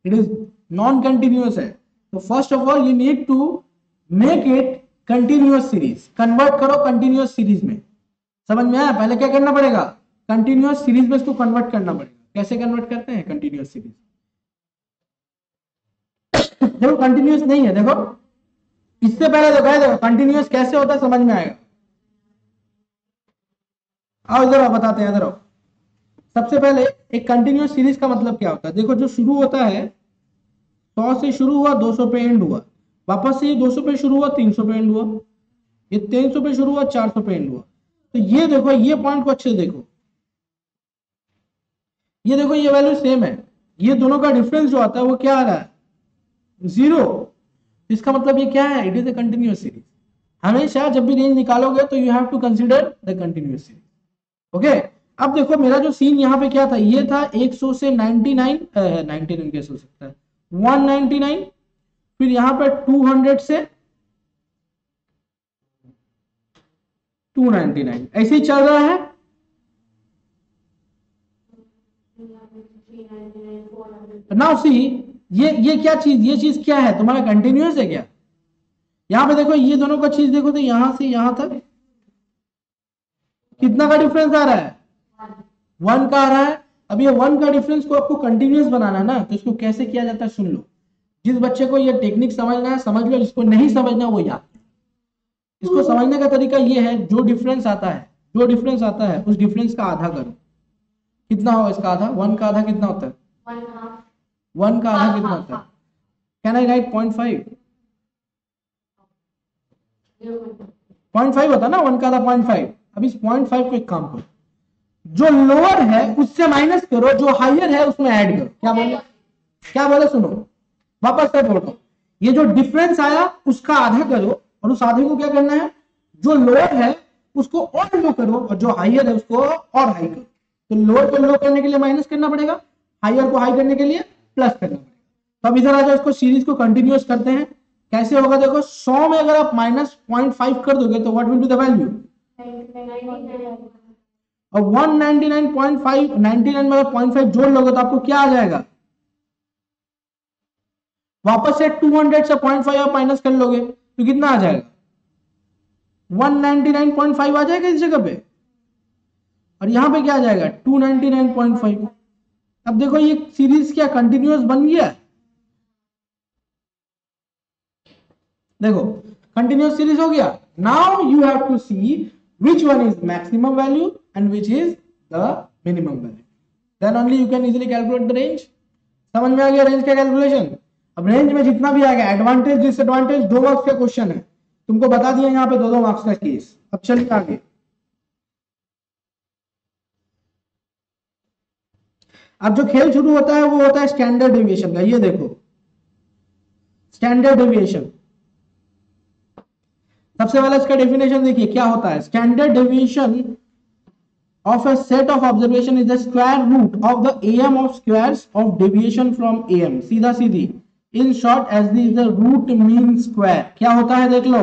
इट इज नॉन कंटिन्यूअस है। तो first of all you need to make it continuous series, convert करो कंटिन्यूअस सीरीज में। समझ में आया? पहले क्या करना पड़ेगा? कंटिन्यूअस सीरीज में इसको कन्वर्ट करना पड़ेगा। कैसे कन्वर्ट करते हैं कंटिन्यूअस सीरीज? देखो कंटिन्यूअस नहीं है, देखो इससे पहले देखो कंटिन्यूअस कैसे होता है, समझ में आएगा। आओ इधर आओ, बताते हैं, इधर आओ। सबसे पहले एक कंटिन्यूअस सीरीज का मतलब क्या होता है? देखो जो शुरू होता है 100 से शुरू हुआ, 200 पे एंड हुआ, वापस से ये 200 पे शुरू हुआ, 300 पे एंड हुआ, ये 300 पे शुरू हुआ, 400 पे एंड हुआ। तो ये देखो, ये पॉइंट को अच्छे से देखो, ये देखो ये वैल्यू सेम है, ये दोनों का डिफरेंस जो आता है वो क्या आ रहा है? 0। इसका मतलब ये क्या है? It is a continuous series. हमेशा जब भी रेंज निकालोगे तो you have to consider the continuous series. Okay. अब देखो मेरा जो सीन यहाँ पे क्या था, ये था 100 से 99, 99 कैसे हो सकता है, 199, फिर यहाँ पे 200 से 299, ऐसे ही चल रहा है। नाउ सी, ये क्या चीज, ये चीज क्या है तुम्हारा? कंटिन्यूअस है क्या? यहाँ पे देखो ये दोनों का चीज देखो, तो यहां से यहां तक कितना का डिफरेंस आ रहा है? 1 का आ रहा है। अब ये 1 का डिफरेंस को आपको कंटिन्यूअस बनाना है ना, तो इसको कैसे किया जाता है सुन लो। जिस बच्चे को ये टेक्निक समझना है समझ लो, जिसको नहीं समझना वो याद। इसको समझने का तरीका ये है, जो डिफरेंस आता है, जो डिफरेंस आता है उस डिफरेंस का आधा करो। कितना होगा इसका आधा? 1 का आधा कितना होता है? 1 का आधा कितना होता है? Can I right 0.5? 0.5 होता है ना 1 का आधा, 0.5। अब इस 0.5 को एक काम करो, जो लोअर है उससे माइनस करो, जो हायर है उसमें ऐड करो। क्या बोले? क्या बोले सुनो, वापस से बोल रहा हूं। ये जो डिफरेंस आया उसका आधा करो, और उस आधे को क्या करना है? जो लोअर है उसको और लो करो, और जो हायर है उसको और हाई करो। तो लोअर को लो करने के लिए माइनस करना पड़ेगा, हायर को हाई करने के लिए प्लस करना पड़ेगा। तो अब इधर आ जाओ, इसको सीरीज को कंटिन्यूअस करते हैं। कैसे होगा देखो, 100 में अगर आप माइनस 0.5 कर दोगे तो what will be the value? और 199.5, 99 में अगर 0.5 जोड़ लोगे तो आपको क्या आ जाएगा? वापस से 200 से 0.5 आप माइनस कर लोगे तो कितना आ जाएगा? 199.5 आ जाएगा इस जगह पे, और यहां पे क्या आ जाएगा? 299.5। अब देखो ये सीरीज क्या कंटिन्यूअस बन गया? देखो कंटिन्यूअस सीरीज हो गया। Now you have to see which one is maximum value and which is the minimum value, then only you can easily calculate the range. समझ में आ गया रेंज का कैलकुलेशन? अब रेंज में जितना भी आ गया, एडवांटेज डिसएडवांटेज 2 मार्क्स का क्वेश्चन है, तुमको बता दिया यहाँ पे 2-2 मार्क्स का केस। अब चलिए आगे। अब जो खेल शुरू होता है वो होता है स्टैंडर्ड डेविएशन का। ये देखो स्टैंडर्ड डेविएशन, सबसे पहले इसका डेफिनेशन देखिए क्या होता है। Standard deviation of a set of observation is the square root of the am of squares of deviation from am। सीधा सीधी, in short as the is the root mean square। क्या होता है देख लो,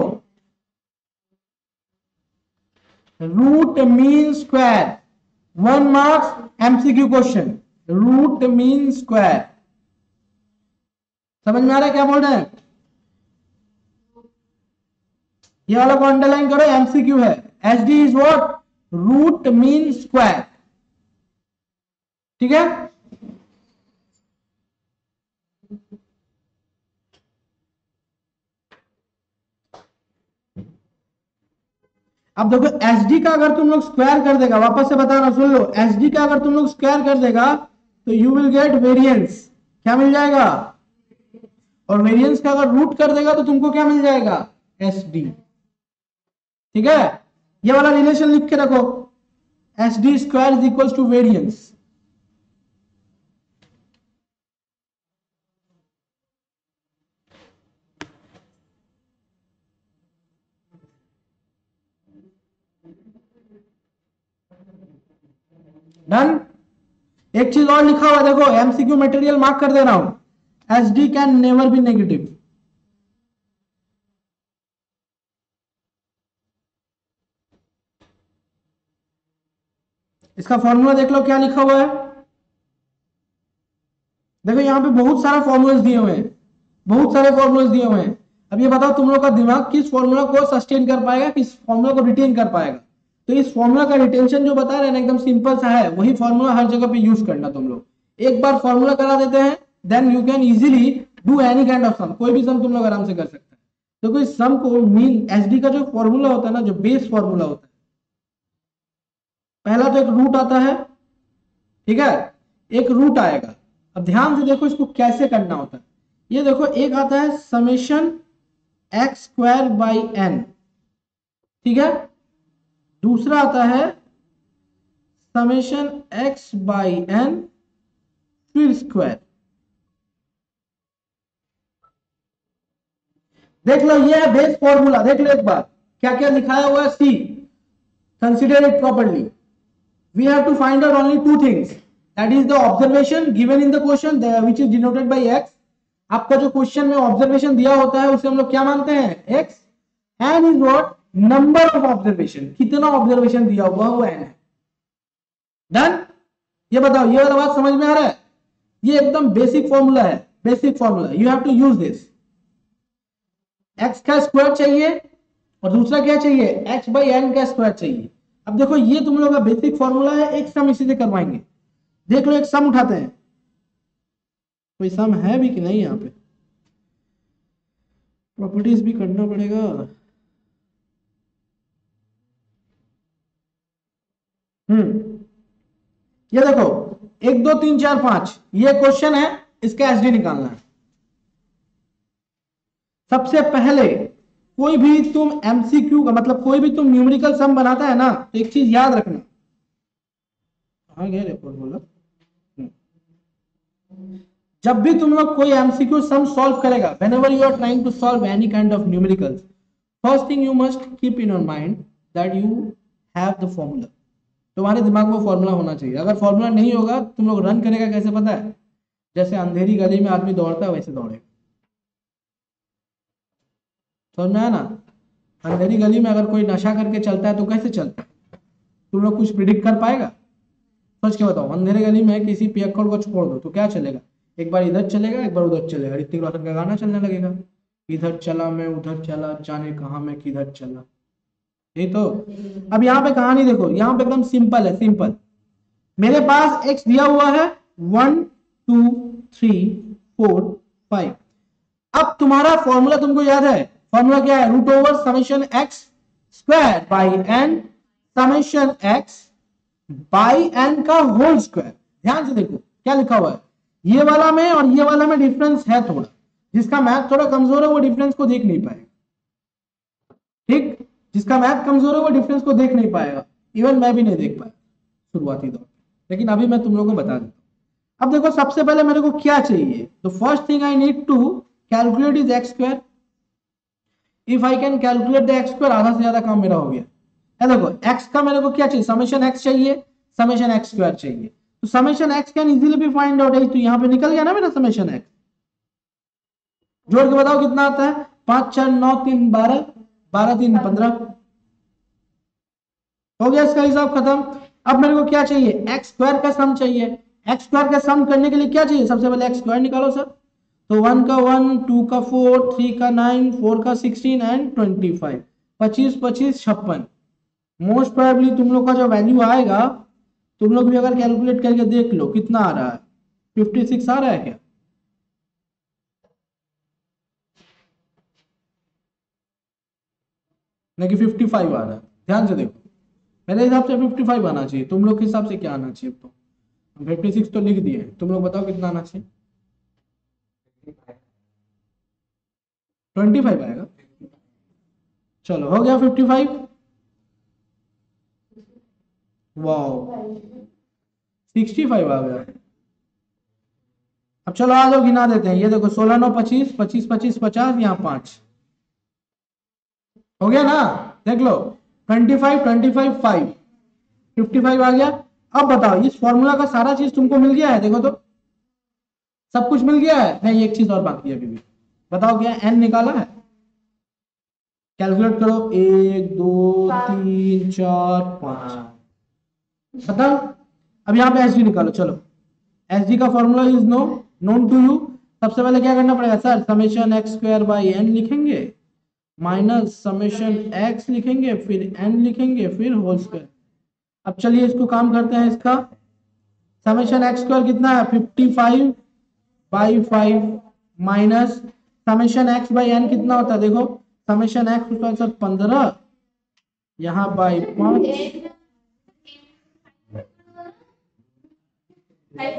root mean square. 1 marks MCQ question, root mean square. समझ में आ रहा है क्या बोल रहे हैं? ये वाला को अंडरलाइन करो, एमसीक्यू है। H D is what? Root mean square. ठीक है। अब देखो एच डी का अगर तुम लोग स्क्वायर कर देगा, वापस से बता रहा सुन लो, एच डी का अगर तुम लोग स्क्वायर कर देगा तो यू विल गेट वेरिएंस, क्या मिल जाएगा, और वेरिएंस का अगर रूट कर देगा तो तुमको क्या मिल जाएगा, एच डी। ठीक है, ये वाला रिलेशन लिख के रखो, H D square is equal to variance. Done. एक चीज और लिखा हुआ देखो, एमसीक्यू मटेरियल मार्क कर दे रहा हूं, H D can never be negative. इसका फॉर्मूला देख लो क्या लिखा हुआ है, देखो यहां पे बहुत सारा फॉर्मूलाज दिए हुए हैं, बहुत सारे फॉर्मूलाज दिए हुए हैं। अब ये बताओ तुम लोग का दिमाग किस फॉर्मूला को सस्टेन कर पाएगा, किस फॉर्मूला को रिटेन कर पाएगा। तो इस फॉर्मूला का रिटेंशन जो बता रहे हैं ना, एकदम सिंपल सा है, वही फॉर्मूला हर जगह पे यूज करना तुम लोग। एक बार फॉर्मूला करा देते हैं, then you can easily do any kind of sum, कोई भी सम तुम लोग आराम से कर सकते हैं। तो कोई सम को मीन एचडी का जो फॉर्मूला होता है ना, जो बेस फॉर्मूला होता है, पहला तो एक रूट आता है, ठीक है, एक रूट आएगा। अब ध्यान से देखो इसको कैसे करना होता है, ये देखो एक आता है summation X square by N, ठीक है, दूसरा आता है समेशन एक्स बाई एन फिर स्क्वायर। देख लो ये है बेस फॉर्मूला, देख लो एक बार क्या क्या लिखाया हुआ है, see consider it properly. We have to find out only two things, that is the observation given in the question which is denoted by X. आपका जो क्वेश्चन में ऑब्जर्वेशन दिया होता है उसे हम लोग क्या मानते हैं, X, N is what, number of observation, कितना ऑब्जर्वेशन दिया हुआ वो एन है। डन। ये बताओ ये वाला बात समझ में आ रहा है, ये एकदम बेसिक फॉर्मूला है, basic formula, you have to use this. X का स्क्वायर चाहिए और दूसरा क्या चाहिए, एक्स बाई एन का स्क्वायर चाहिए। अब देखो ये तुम लोग का बेसिक फॉर्मूला है, एक सम इसी से करवाएंगे। देख लो एक सम उठाते हैं, कोई सम है भी कि नहीं, यहाँ पे प्रॉपर्टीज भी करना पड़ेगा। ये देखो 1 2 3 4 5 ये क्वेश्चन है, इसका एसडी निकालना है। सबसे पहले कोई भी तुम एमसीक्यू का मतलब कोई भी तुम न्यूमेरिकल सम बनाता है ना, तो एक चीज याद रखना, कहां गया रिपोर्ट बोला, जब भी तुम लोग कोई एमसीक्यू सम सॉल्व करेगा, whenever you are trying to solve any kind of numericals, first thing you must keep in your mind that you have the formula। तुम्हारे दिमाग में फॉर्मूला होना चाहिए, अगर फॉर्मूला नहीं होगा तुम लोग रन करेगा कैसे पता है, जैसे अंधेरी गली में आदमी दौड़ता है वैसे दौड़ेगा। समझ में आया ना, अंधेरी गली में अगर कोई नशा करके चलता है तो कैसे चलता है, तुम लोग कुछ प्रिडिक्ट कर पाएगा, सोच के बताओ। अंधेरे गली में किसी पियक्कड़ को छोड़ दो तो क्या चलेगा, एक बार इधर चलेगा एक बार उधर चलेगा, ऋतिक रोशन का गाना चलने लगेगा, इधर चला मैं उधर चला जाने कहा मैं किधर चला। यही तो। अब यहाँ पे कहानी देखो, यहाँ पे एकदम सिंपल है, सिंपल। मेरे पास x दिया हुआ है 1 2 3 4 5। अब तुम्हारा फॉर्मूला तुमको याद है, फॉर्मूला क्या है, root over summation X square by N summation X by N का होल स्क्वायर। ध्यान से देखो क्या लिखा हुआ है, ये वाला में और ये वाला में डिफरेंस है थोड़ा, जिसका मैथ थोड़ा कमजोर है वो डिफरेंस को देख नहीं पाएगा, ठीक, जिसका मैथ कमजोर है वो डिफरेंस को देख नहीं पाएगा, इवन मैं भी नहीं देख पाया शुरुआती दौर, लेकिन अभी मैं तुम लोगों को बता देता हूं। अब देखो सबसे पहले मेरे को क्या चाहिए, तो first thing I need to calculate is X square. If I can calculate the X square, आधा से ज्यादा काम मेरा हो गया। देखो एक्स का मेरे को क्या चाहिए, समेशन एक्स चाहिए, समेशन एक्स स्क्वायर चाहिए। तो summation x can easily B find out, तो यहां पे निकल गया ना मेरा समेशन एक्स। जोड़ के बताओ कितना आता है, 5 4 9 3 12, 12 3 15, हो गया इसका हिसाब खत्म। अब मेरे को क्या चाहिए, एक्स स्क्वायर का सम चाहिए। एक्स स्क्वायर का सम करने के लिए क्या चाहिए, सबसे पहले एक्स स्क्वायर निकालो सर। तो 1 का 1, 2 का 4, 3 का 9, 4 का 16 एंड 25, 25 25 56। मोस्ट प्रोबेबली तुम लोग का जो वैल्यू आएगा, तुम लोग भी अगर कैलकुलेट करके देख लो कितना आ रहा है, 56 आ रहा है क्या, नहीं कि 55 आ रहा है, ध्यान से देखो, मेरे हिसाब से 55 आना चाहिए, तुम लोग के हिसाब से क्या आना चाहिए? तो 56 तो लिख दिए, तुम लोग बताओ कितना आना चाहिए? 25 आएगा। चलो हो गया 55। वाओ 65 आ गया। अब चलो आ जाओ गिना देते हैं, ये देखो 16 9 25, 25 25 50, यहाँ 5 हो गया ना, देख लो 25 25 5 55 आ गया। अब बताओ इस फॉर्मूला का सारा चीज तुमको मिल गया है? देखो तो सब कुछ मिल गया है? नहीं, एक चीज और बाकी है अभी भी। बताओ क्या एन निकाला है? कैलकुलेट करो, 1 2 3 4 5। बताओ अब यहाँ पे एस डी निकालो। चलो एस डी का formula is known to you. सबसे पहले क्या करना पड़ेगा sir? Summation X square by N लिखेंगे, माइनस समेशन एक्स लिखेंगे, फिर एन लिखेंगे, फिर होल स्क्वायर। अब चलिए इसको काम करते हैं। इसका समेशन एक्स स्क्वायर कितना है? 55 by 5 minus summation X by N कितना होता है? देखो समेशन एक्स होता है सर 15, यहाँ बाई 5।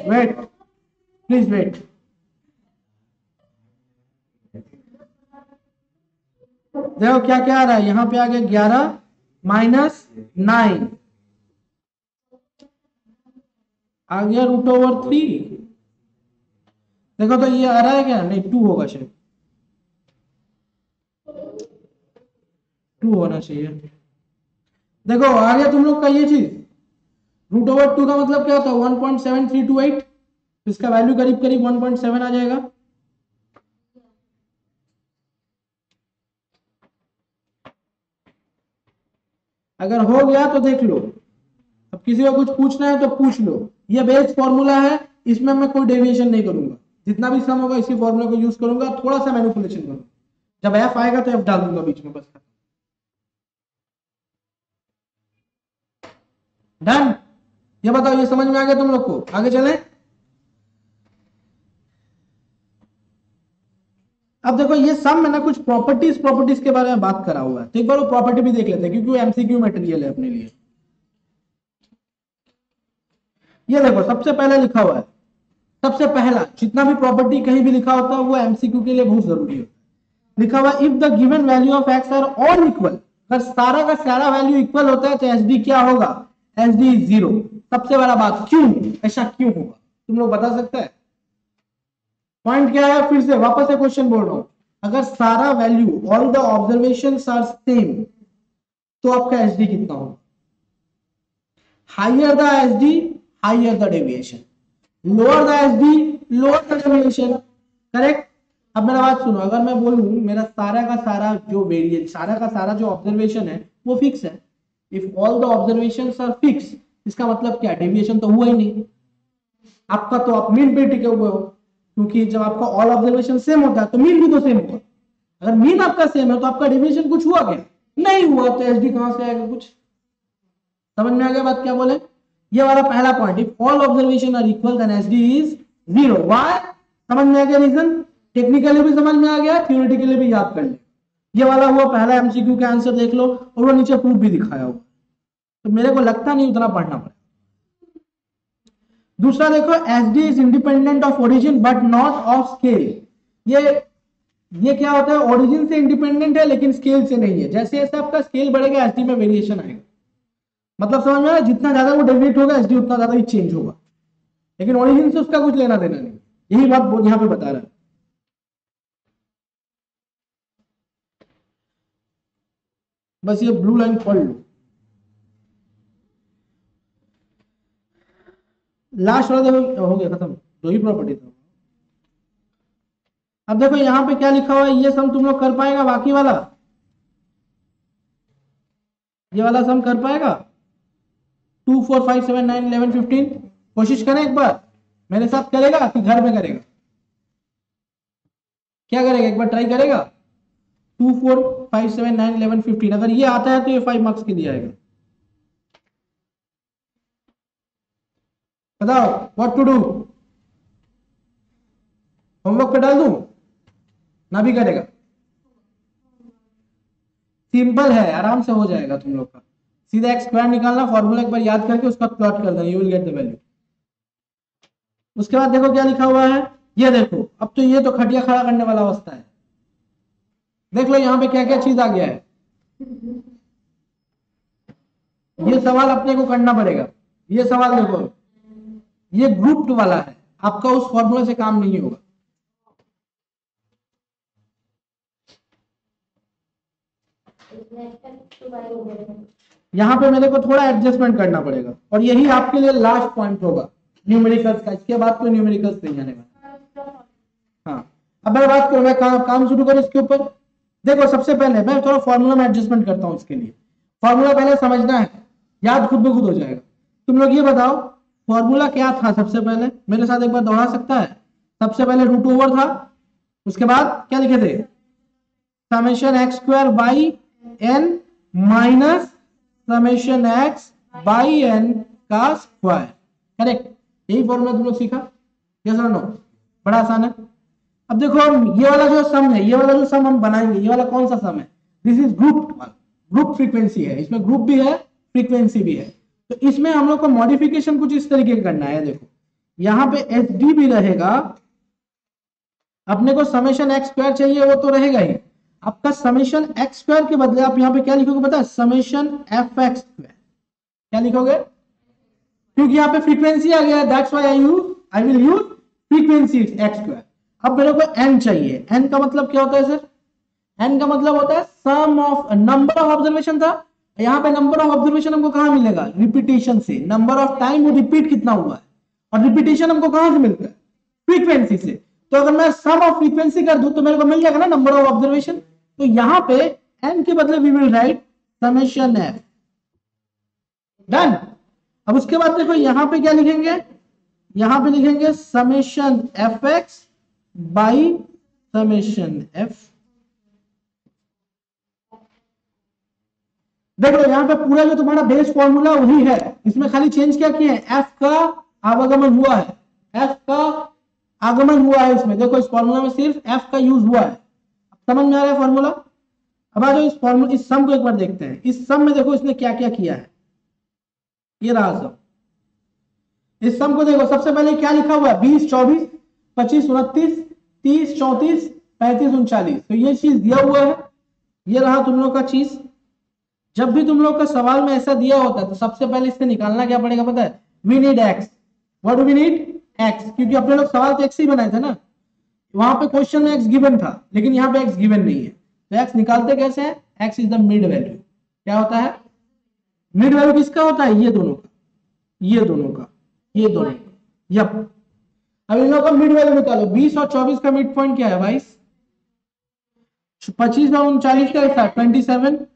Wait please wait. देखो क्या क्या आ रहा है, यहाँ पे आ गया 11 माइनस 9 आ गया √3। देखो तो ये आ रहा है क्या? नहीं 2 होगा शायद, 2 होना चाहिए। देखो आ गया तुम लोग का ये चीज। √2 का मतलब क्या होता है? 1.7328। इसका वैल्यू करीब करीब 1.7 आ जाएगा। अगर हो गया तो देख लो, अब किसी को कुछ पूछना है तो पूछ लो। ये बेस फॉर्मूला है, इसमें मैं कोई डेविएशन नहीं करूंगा, जितना भी सम होगा इसी फॉर्मूला को यूज करूंगा, थोड़ा सा मैनिपुलेशन करूंगा। जब एफ आएगा तो एफ डाल दूंगा बीच में, बस। डन। ये बताओ ये समझ में आ गया तुम लोग को? आगे चले। अब देखो ये सम में ना कुछ प्रॉपर्टीज के बारे में बात करा हुआ है, तो एक बार वो प्रॉपर्टी भी देख लेते हैं, क्योंकि वो एमसीक्यू मटेरियल है अपने लिए। ये देखो सबसे पहले लिखा हुआ है, सबसे पहला जितना भी प्रॉपर्टी कहीं भी लिखा होता है वो एमसीक्यू के लिए बहुत जरूरी है। लिखा हुआ if the given value of X are all equal, अगर सारा का सारा वैल्यू इक्वल होता है तो एस डी क्या होगा? S D is 0। सबसे बड़ा बात, क्यों ऐसा क्यों होगा? तुम लोग बता सकते हैं? पॉइंट क्या है? फिर से वापस से क्वेश्चन बोल रहा हूं, अगर सारा value all the observation are same तो आपका एस डी कितना होगा? Higher the S D higher the deviation, lower the S D lower the deviation. Correct. अब मेरा बात सुनो, अगर मैं बोलूं मेरा सारा का सारा जो वेरिएशन, सारा का सारा जो ऑब्जर्वेशन है वो फिक्स है, if all the observations are fix, इसका मतलब क्या? डेविएशन तो हुआ ही नहीं। आपका तो आप मीन पे टिके हुए हो, क्योंकि जब आपका ऑल ऑब्जर्वेशन सेम होता है तो मीन भी तो सेम होगा। अगर मीन आपका सेम है तो आपका डेविएशन कुछ हुआ क्या? नहीं हुआ, तो एसडी कहां से आएगा? कुछ समझ में आ गया बात क्या बोले? ये वाला पहला point, if all observation are equal then SD is 0। Why? समझ में आ गया रीजन? टेक्निकली भी समझ में आ गया, थ्योरेटिकली भी याद कर ले। ये वाला हुआ पहला एमसीक्यू का आंसर, देख लो, और वो नीचे प्रूफ भी दिखाया हुआ, तो मेरे को लगता नहीं उतना पढ़ना पड़ेगा। दूसरा देखो, SD is independent of origin but not of scale. ये क्या होता है? ओरिजिन से इंडिपेंडेंट है लेकिन स्केल से नहीं है। जैसे जैसे आपका स्केल बढ़ेगा एसडी में वेरिएशन आएगा। मतलब समझ में आया? जितना ज्यादा वो डेविएट होगा एसडी उतना ज्यादा ही चेंज होगा, लेकिन ओरिजिन से उसका कुछ लेना देना नहीं। यही बात यहां पे बता रहा है। बस ये ब्लू लाइन पढ़ लो, लास्ट वाला देखो हो गया खत्म, दो ही प्रॉपर्टी था। अब देखो यहाँ पे क्या लिखा हुआ है, ये सम तुम लोग कर पाएगा? बाकी वाला ये वाला सम कर पाएगा? 2 4 5 7 9 11 15 कोशिश करें एक बार मेरे साथ। करेगा कि घर में करेगा? क्या करेगा? एक बार ट्राई करेगा। 2 4 5 7 9 11 15, अगर ये आता है तो ये 5 मार्क्स के लिए आएगा। बताओ व्हाट टू डू? होमवर्क पे डाल दूं ना? भी करेगा? सिंपल है, आराम से हो जाएगा तुम लोग का। सीधा एक्स स्क्वायर निकालना, फॉर्मूला एक बार याद करके उसका प्लॉट कर देना, you will get the value. उसके बाद देखो क्या लिखा हुआ है, ये देखो, अब तो ये तो खटिया खड़ा करने वाला अवस्था है। देख लो यहाँ पे क्या क्या चीज आ गया है, ये सवाल अपने को करना पड़ेगा। ये सवाल देखो, ये ग्रुप्ड वाला है, आपका उस फॉर्मूला से काम नहीं होगा। यहाँ पे मेरे को थोड़ा एडजस्टमेंट करना पड़ेगा, और यही आपके लिए लास्ट पॉइंट होगा न्यूमेरिकल्स का। इसके बाद तो न्यूमेरिकल्स नहीं आने वाला। हाँ, अब मैं बात करूँ, मैं काम शुरू करूँ इसके ऊपर। देखो सबसे पहले मैं थोड़ा फॉर्मूला में एडजस्टमेंट करता हूँ। इसके लिए फॉर्मूला पहले समझना है, याद खुद ब खुद हो जाएगा। तुम लोग ये बताओ फॉर्मूला क्या था। सबसे पहले मेरे साथ एक बार दोहरा सकता है। सबसे पहले रूट ओवर था, उसके बाद क्या लिखे थे, summation X square by N minus summation X by N का स्क्वायर। करेक्ट, यही फॉर्मूला तुम लोग सीखा। यस और नो, बड़ा आसान है। अब देखो ये वाला जो सम है, ये वाला जो सम हम बनाएंगे, ये वाला कौन सा सम है, दिस इज ग्रुप फ्रीक्वेंसी है। इसमें ग्रुप भी है, फ्रीक्वेंसी भी है। तो इसमें हम लोग को मॉडिफिकेशन कुछ इस तरीके का करना है। देखो यहाँ पे एच डी भी रहेगा, अपने को समेशन एक्स स्क्वायर चाहिए, वो तो रहेगा ही। आपका समेशन एक्स स्क्वायर के बदले आप यहाँ पे क्या लिखोगे पता है, समेशन एफ एक्स स्क्वायर। क्या लिखोगे, क्योंकि यहाँ पे फ्रीक्वेंसी आ गया, that's why I will use frequency x square. अब मेरे को एन चाहिए। एन का मतलब क्या होता है सर, एन का मतलब होता है सम ऑफ नंबर ऑफ ऑब्जर्वेशन था। यहाँ पे नंबर ऑफ ऑब्जर्वेशन हमको कहां मिलेगा, रिपीटेशन से। नंबर ऑफ टाइम वो रिपीट कितना हुआ है, और रिपीटेशन हमको कहां से मिलता है, फ्रीक्वेंसी से। तो अगर मैं सम ऑफ फ्रीक्वेंसी कर दूं तो मेरे को मिल जाएगा ना नंबर ऑफ ऑब्जर्वेशन। तो यहाँ पे एन के बदले we will write summation f. Done. अब उसके बाद देखो यहाँ पे क्या लिखेंगे, यहाँ पे लिखेंगे summation f x by summation F. देखो यहाँ पे पूरा जो तुम्हारा बेस फॉर्मूला वही है, इसमें खाली चेंज क्या किया है, एफ का आवागमन हुआ है, एफ का आगमन हुआ है इसमें। देखो इस फॉर्मूला में सिर्फ एफ का यूज हुआ है। समझ में आ रहा है फॉर्मूला। अब आ जाओ इस फॉर्मूला, इस सम को एक बार देखते हैं। इस सम में देखो इसने क्या क्या किया है, ये रहा सम। इस सम को देखो, सबसे पहले क्या लिखा हुआ है, 20 24 25 29 30 34 35 39। तो ये चीज दिया हुआ है, ये रहा तुम लोग का चीज। जब भी तुम लोग का सवाल में ऐसा दिया होता है तो सबसे पहले इससे निकालना क्या पड़ेगा पता है, we need x. What do we need, x. क्योंकि अपने लोग सवाल तो एक्स ही बनाए थे ना, वहां पे क्वेश्चन में एक्स गिवन था, लेकिन यहाँ पे एक्स गिवन नहीं है। तो एक्स निकालते कैसे हैं, x is the mid value. क्या होता है, मिड वैल्यू किसका होता है, ये दोनों का, ये दोनों का, ये दोनों का। यप, अब इन लोगों का मिड वैल्यू निकालो। 20 और 24 का मिड पॉइंट क्या है भाई, 25 और 39 का 27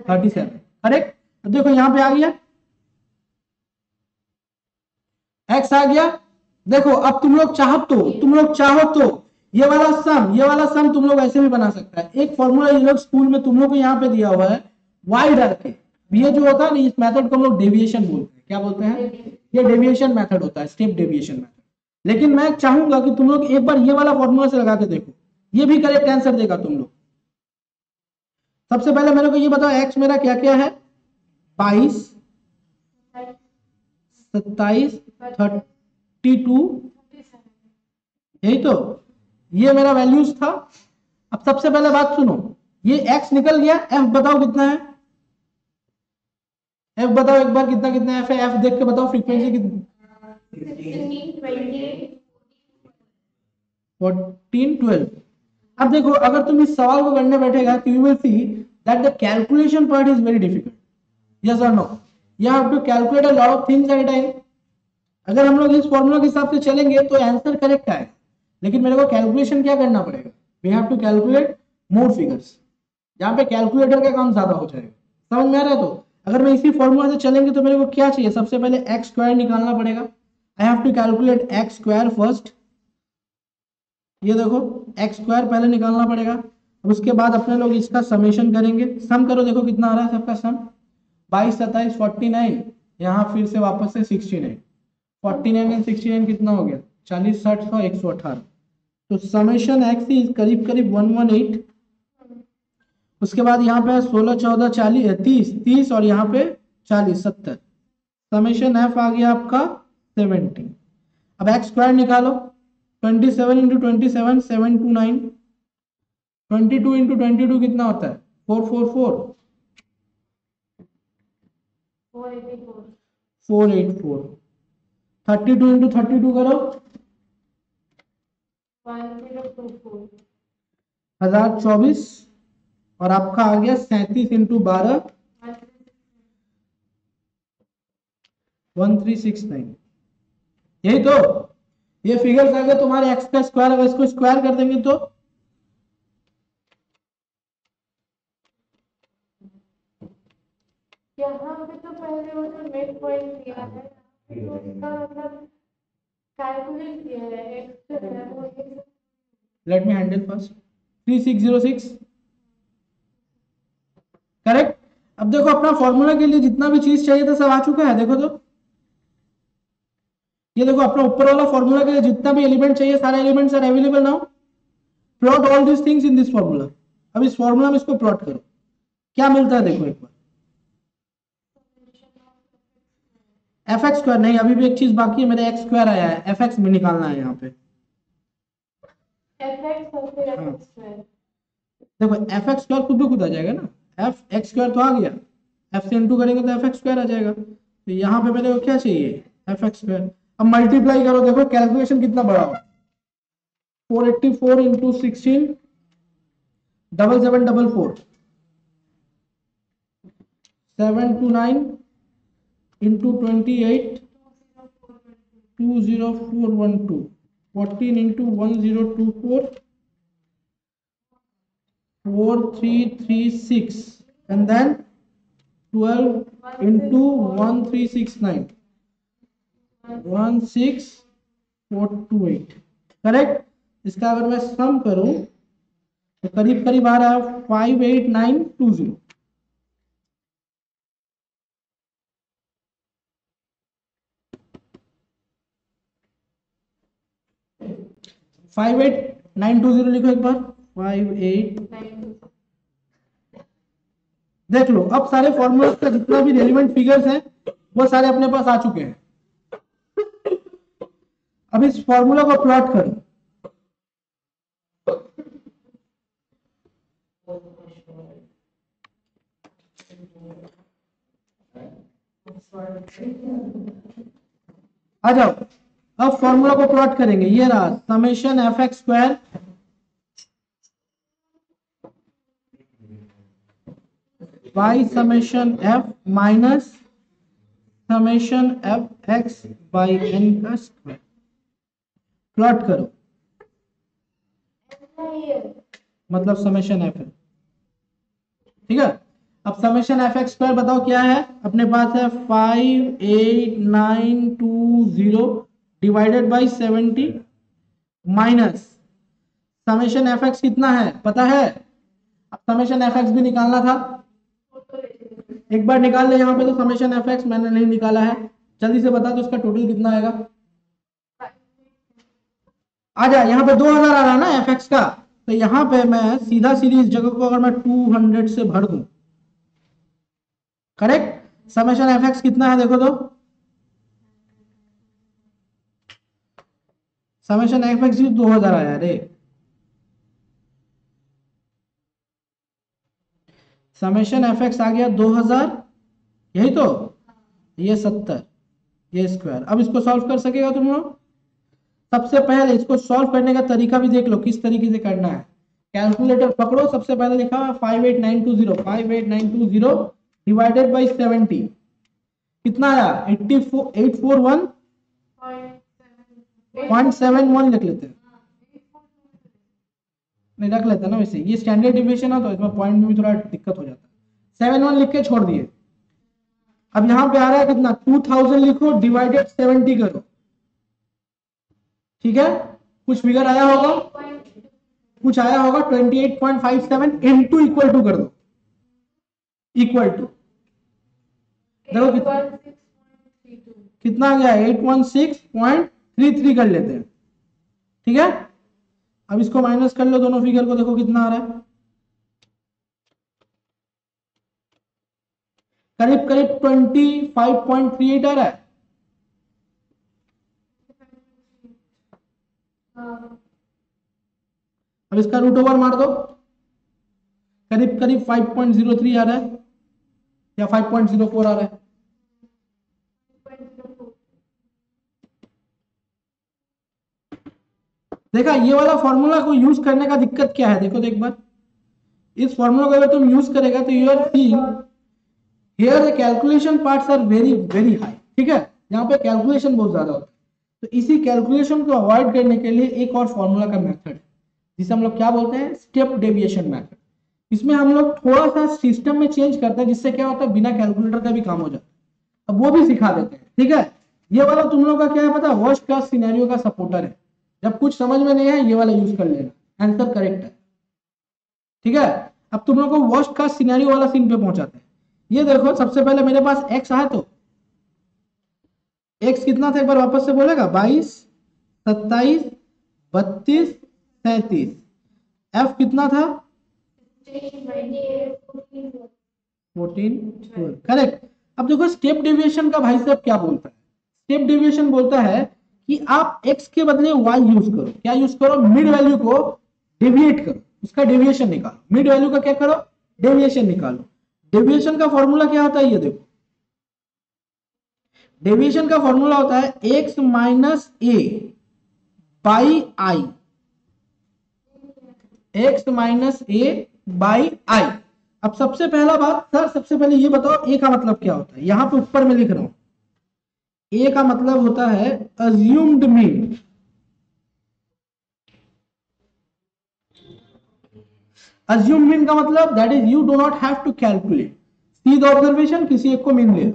37। करेक्ट। अब देखो यहाँ पे आ गया, एक्स आ गया। देखो अब तुम लोग चाहो तो ये वाला सम तुम लोग ऐसे भी बना सकता है। एक फॉर्मूला ये लोग स्कूल में तुम लोग को यहाँ पे दिया हुआ है, वाई डाल के। ये जो होता है ना, इस मेथड को हम लोग डेविएशन बोलते हैं। क्या बोलते हैं, ये डेविएशन मेथड होता है, स्टेप डेविएशन मेथड। लेकिन मैं चाहूंगा कि तुम लोग एक बार ये वाला फॉर्मूला से लगा के देखो, ये भी करेक्ट आंसर देगा तुम लोग। सबसे पहले मेरे को ये बताओ, एक्स मेरा क्या क्या है, 22 27 32, यही तो, ये मेरा वैल्यूज था। अब सबसे पहले बात सुनो, ये x निकल गया, f बताओ कितना है, f बताओ एक बार कितना कितना f है, f देख के बताओ। फ्रीक्वेंसी कितनी, 14 12। अब देखो अगर तुम इस सवाल को करने बैठेगा तो you will see that the calculation part is very difficult. Yes और no, you have to calculate a lot of things at a time. अगर हम लोग इस फॉर्मूला के हिसाब से चलेंगे तो आंसर करेक्ट आएगा, लेकिन मेरे को कैलकुलेशन क्या करना पड़ेगा, we have to calculate more figures, जहां पे कैलकुलेटर का काम ज्यादा हो जाएगा। समझ में आ रहा है। तो अगर मैं इसी फॉर्मूला से चलेंगे तो मेरे को क्या चाहिए, सबसे पहले एक्स स्क्वायर निकालना पड़ेगा। I have to calculate x square first. ये देखो एक्स स्क्वायर पहले निकालना पड़ेगा। अब उसके बाद अपने लोग इसका समेशन करेंगे। सम करो, देखो कितना आ रहा है सबका सम, 22 27 49, यहाँ फिर से वापस से 69, 49 एंड 69 कितना हो गया, 40 60 100 118। तो समेशन एक्स इज करीब करीब 118। उसके बाद यहाँ पे 16 14 40 30 30 और यहाँ पे 40 70, समेशन एफ आ गया आपका 70। अब एक्स स्क्वायर निकालो, 27 इंटू 27 729, 22 इंटू 22 कितना होता है 444, 484, 32 इंटू 32 करो 1024, और आपका आ गया 37 इंटू 12 1369। यही तो, ये फिगर्स आ गए तुम्हारे एक्स का स्क्वायर। अगर इसको स्क्वायर कर देंगे तो यहाँ पे तो पहले वो जो मिड पॉइंट दिया है तो उसका मतलब कैलकुलेट किया है एक्स जो है वो ये let me handle first 3606 correct. अब देखो अपना फॉर्मूला के लिए जितना भी चीज चाहिए था सब आ चुका है। देखो तो ये देखो अपना ऊपर वाला फॉर्मूला के लिए जितना भी एलिमेंट चाहिए सारे elements are available now. Plot all this things in this formula. अब इस फॉर्मूला में इसको प्लॉट करो, क्या मिलता है देखो एक बार। एफ एक्स स्क्वायर नहीं, अभी भी एक चीज बाकी है, मेरे एक्स स्क्वायर आया है, एफ एक्स में निकालना है यहाँ पे। देखो एफ एक्स स्क्वायर खुद भी खुद आ जाएगा ना, एफ एक्स स्क्वायर तो आ गया, एफ से इनटू करेंगे तो एफ एक्स स्क्वायर आ जाएगा। तो यहाँ पे मेरे को क्या चाहिए एफ एक्स स्क्वायर। अब मल्टीप्लाई करो, देखो कैलकुलेशन कितना बड़ा हो, 484 into 16 7744, 729 into 28 20412, 14 into 1024 4336, and then 12 into 1369 16428। Correct. इसका अगर मैं सम करूं तो करीब करीब आ रहा है 58920। Five eight nine two zero लिखो एक बार, 58। देख लो अब सारे फॉर्मूला का जितना भी रेलिवेंट फिगर्स हैं वो सारे अपने पास आ चुके हैं। अब इस फॉर्मूला को प्लॉट करो। आ जाओ, अब फॉर्मूला को प्लॉट करेंगे। ये रहा summation f x square by summation f minus summation f x by N का स्क्वायर। प्लॉट करो, मतलब समेशन एफ है, ठीक है। अब समेशन एफ एक्स स्क्वायर बताओ क्या है, अपने पास है 58920 divided by 70 minus summation f x कितना है पता है। अब समेशन एफ एक्स भी निकालना था, एक बार निकाल ले। यहाँ पे तो समेशन एफ एक्स मैंने नहीं निकाला है, जल्दी से बता दो इसका टोटल कितना आएगा। आ जा, यहाँ पे 2000 आ रहा है ना एफ एक्स का, तो यहाँ पे मैं सीधा सीधी इस जगह को अगर मैं 200 से भर दूं, करेक्ट। समेशन एफ एक्स कितना है देखो तो, समेशन एफ एक्स 2000 आया रे। समेशन एफ एक्स आ गया 2000, यही तो, ये 70, ये स्क्वायर। अब इसको सॉल्व कर सकेगा तुम लोग। सबसे पहले इसको सॉल्व करने का तरीका भी देख लो किस तरीके से करना है। कैलकुलेटर पकड़ो, सबसे पहले लिखा है 58920 डिवाइडेड बाई 70 कितना आया 841.71 लिख लेते हैं, नहीं रख लेते ना, वैसे ये स्टैंडर्ड डिविएशन है तो इसमें पॉइंट में भी थोड़ा दिक्कत हो जाता है। 71 लिख के छोड़ दिए। अब यहाँ पे आ रहा है कितना 2000 लिखो डिवाइडेड 70 करो, ठीक है। कुछ फिगर आया होगा, कुछ आया होगा 28.57 इनटू इक्वल टू कर दो, इक्वल टू देखो कितना आ गया 816.33 कर लेते हैं, ठीक है। अब इसको माइनस कर लो दोनों फिगर को, देखो कितना आ रहा है करीब करीब 25.38 आ रहा है। हाँ, अब इसका रूट ओवर मार दो, करीब करीब 5.03 आ रहा है या 5.04 आ रहा है। 0.04। देखा, ये वाला फॉर्मूला को यूज करने का दिक्कत क्या है, देखो तो एक बार, इस फॉर्मूला को अगर तुम यूज करेगा तो you are seeing here the calculation parts are very very high, ठीक है, यहाँ पे कैलकुलेशन बहुत ज्यादा होता है। तो इसी कैलकुलेशन को अवॉइड करने के लिए एक और फॉर्मूला का मेथड है जिसे हम लोग क्या बोलते हैं, स्टेप डेविएशन मेथड। इसमें हम लोग थोड़ा सा सिस्टम में चेंज करते हैं जिससे क्या होता है, बिना कैलकुलेटर का भी काम हो जाता है। अब वो भी सिखा देते हैं, ठीक है। ये वाला तुम लोग का क्या है पता है, वर्स्ट क्लास सिनेरियो का सपोर्टर है। जब कुछ समझ में नहीं है ये वाला यूज कर लेना, आंसर करेक्ट है, ठीक है। अब तुम लोग को वर्स्ट क्लास सिनेरियो वाला सीन पे पहुंचाते हैं। ये देखो, सबसे पहले मेरे पास x है, तो x कितना था एक बार वापस से बोलेगा, 22, 27, 32, 37। f कितना था, 14, 12, करेक्ट। अब देखो स्टेप डेविएशन का भाई साहब क्या बोलता है, स्टेप डेविएशन बोलता है कि आप x के बदले y यूज करो। क्या यूज करो, मिड वैल्यू को डेविएट करो, उसका डेविएशन निकालो। मिड वैल्यू का क्या करो, डेविएशन निकालो। डेविएशन का फॉर्मूला क्या होता है, ये देखो, डेविएशन का फॉर्मूला होता है x minus A by I, x minus A by I. अब सबसे पहला बात सर, सबसे पहले ये बताओ ए का मतलब क्या होता है। यहां पे ऊपर में लिख रहा हूं, ए का मतलब होता है अज्यूम्ड मीन। अज्यूम मीन का मतलब that is you do not have to calculate, see the observation, किसी एक को मीन ले लो।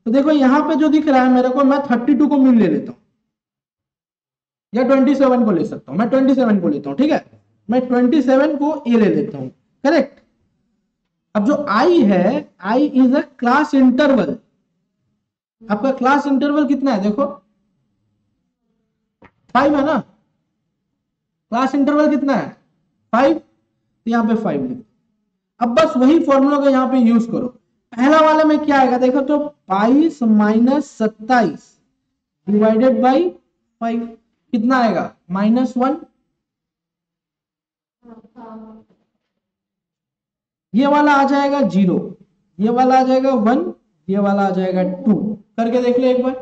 तो देखो यहां पे जो दिख रहा है मेरे को, मैं 32 को मीन ले लेता हूं या 27 को ले सकता हूं, मैं 27 को लेता हूं, ठीक है। मैं 27 को ए ले लेता हूं, करेक्ट। अब जो आई है, I is a class interval. आपका क्लास इंटरवल कितना है, देखो 5 है ना, क्लास इंटरवल कितना है 5, तो यहाँ पे 5 लिख। अब बस वही फॉर्मूला को यहाँ पे यूज करो। पहला वाले में क्या आएगा देखो तो, 22 माइनस 27 डिवाइडेड बाई 5 कितना आएगा, -1। ये वाला आ जाएगा 0, ये वाला आ जाएगा 1, ये वाला आ जाएगा 2। करके देख लो एक बार,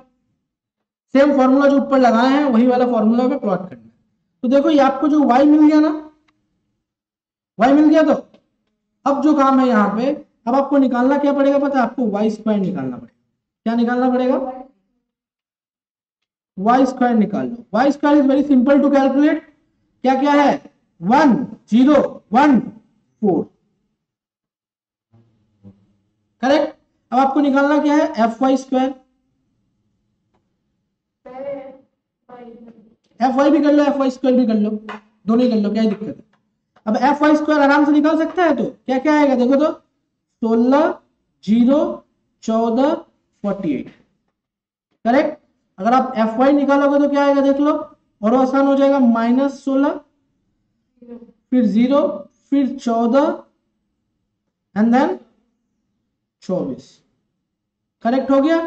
सेम फॉर्मूला जो ऊपर लगाए हैं वही वाला फॉर्मूला पे प्लॉट करना है। तो देखो ये आपको जो y मिल गया ना, y मिल गया। तो अब जो काम है यहाँ पे, अब आपको निकालना क्या पड़ेगा पता है, आपको y स्क्वायर निकालना पड़ेगा। क्या निकालना पड़ेगा, y स्क्वायर निकाल लो। y square is very simple to calculate. क्या क्या है, 1 0 1 4, करेक्ट। अब आपको निकालना क्या है, f y square. F y भी कर लो, एफ वाई स्क्वायर भी कर लो, दोनों ही कर लो, क्या दिक्कत है। अब एफ वाई स्क्वायर आराम से निकाल सकता है। तो क्या क्या आएगा देखो तो, 16 0 14 48, करेक्ट। अगर आप एफ वाई निकालोगे तो क्या आएगा देख लो, और आसान हो जाएगा, -16 फिर 0 फिर 14 एंड देन 24, करेक्ट हो गया।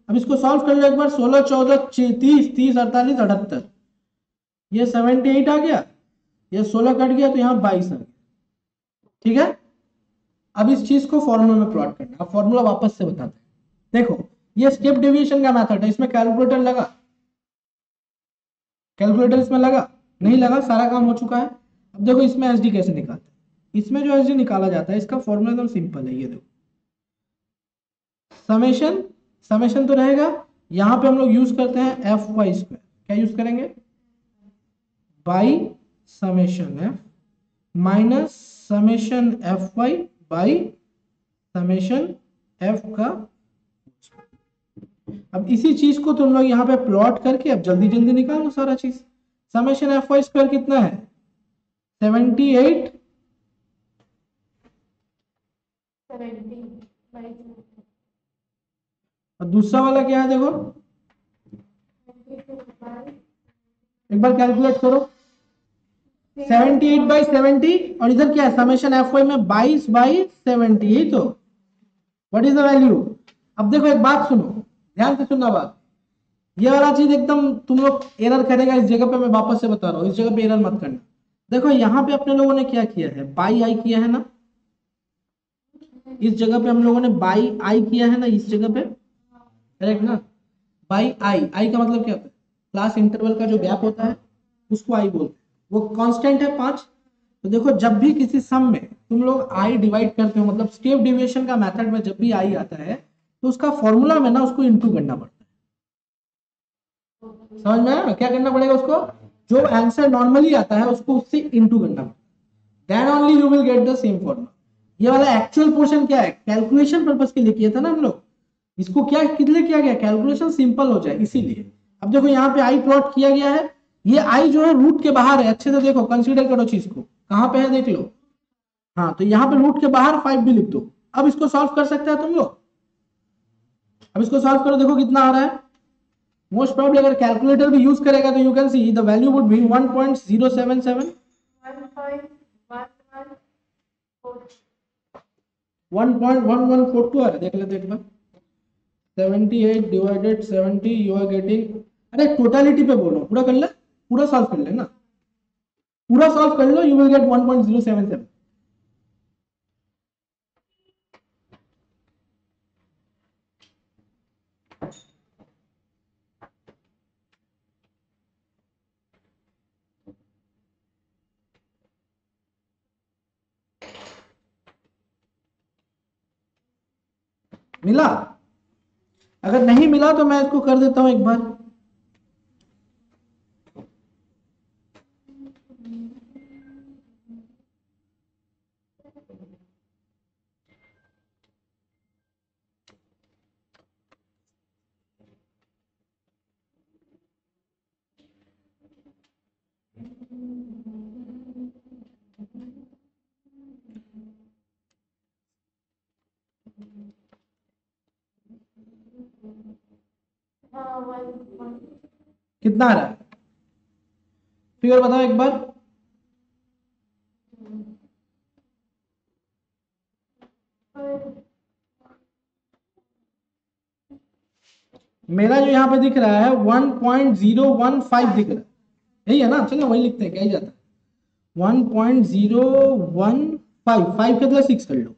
अब इसको सॉल्व कर लो एक बार, 16 14 30 30 48 78, ये 78 आ गया, ये 16 कट गया तो यहाँ 22 आ गया, ठीक है। अब इस चीज को फॉर्मूला में प्लॉट करना। अब फॉर्मूला वापस से बताते हैं। देखो ये स्टेप डेविएशन का मेथड है, इसमें कैलकुलेटर लगा, कैलकुलेटर इसमें लगा नहीं लगा, सारा काम हो चुका है। अब देखो इसमें एसडी कैसे निकालते हैं। इसमें जो एसडी निकाला जाता है इसका फॉर्मूला एकदम सिंपल है, ये देखो, समेशन, समेशन तो रहेगा, यहां पे हम लोग यूज करते हैं एफ वाई स्क्वायर। क्या यूज करेंगे, by summation f minus summation f y by summation f का। अब इसी चीज को तुम लोग यहाँ पे प्लॉट करके अब जल्दी जल्दी निकालो सारा चीज। समेशन एफ वाई स्क्वायर कितना है, 78 और दूसरा वाला क्या है देखो, एक बार कैलकुलेट करो, 78 बाई 70 और इधर क्या है, समेशन एफ वाई में 22 बाई 70, यही तो व्हाट इज द वैल्यू। अब देखो एक बात सुनो, ध्यान से सुनना बात, ये वाला चीज एकदम तुम लोग एरर करेगा इस जगह पे, मैं वापस से बता रहा हूँ, इस जगह पे एरर मत करना। देखो यहाँ पे अपने लोगों ने क्या किया है, बाई आई किया है ना, इस जगह पे हम लोगों ने बाई आई किया है ना, इस जगह पे, करेक्ट ना। बाई आई, आई का मतलब क्या होता है, क्लास इंटरवल का जो गैप होता है उसको आई बोलते हैं, वो कांस्टेंट है 5। तो देखो जब भी किसी सम में तुम लोग आई डिवाइड करते हो, मतलब स्टेप डिविएशन का मेथड में जब भी आई आता है तो उसका फॉर्मूला में ना उसको इंटू करना पड़ता है। समझ में आया, क्या करना पड़ेगा उसको, जो आंसर नॉर्मली आता है उसको उससे इंटू करना पड़ता है, then only you will get the same formula. ये वाला एक्चुअल पोर्शन क्या है, कैलकुलेशन पर्पस के लिए किया था ना हम लोग, इसको क्या किस लिए किया गया, कैलकुलेशन सिंपल हो जाए इसीलिए। अब देखो यहाँ पे आई प्लॉट किया गया है, ये आई जो है रूट के बाहर है, अच्छे से देखो कंसीडर करो चीज को, कहां पे है देख लो। हाँ तो यहाँ पे रूट के बाहर 5 भी लिख दो। अब इसको सॉल्व कर सकते हैं तुम लोग, अब इसको सॉल्व करो, देखो कितना आ रहा है। मोस्ट प्रॉब्ली अगर कैलकुलेटर भी यूज करेगा तो you can see the value would be 1.077 1.1142 आ रहा है, देख लेते एक बार। 78 डिवाइडेड 70 यू आर गेटिंग, अरे टोटलिटी पे बोलो, पूरा कर ले, पूरा सॉल्व कर ले ना, पूरा सॉल्व कर लो, यू विल गेट 1.077। मिला, अगर नहीं मिला तो मैं इसको कर देता हूं एक बार। हाँ 1. कितना आ रहा है, फिगर बताओ एक बार। मेरा जो यहाँ पे दिख रहा है 1.015 दिख रहा है, यही है ना, चलो वही लिखते हैं, क्या ही जाता है। 1.015, 5 के 6 कर लो,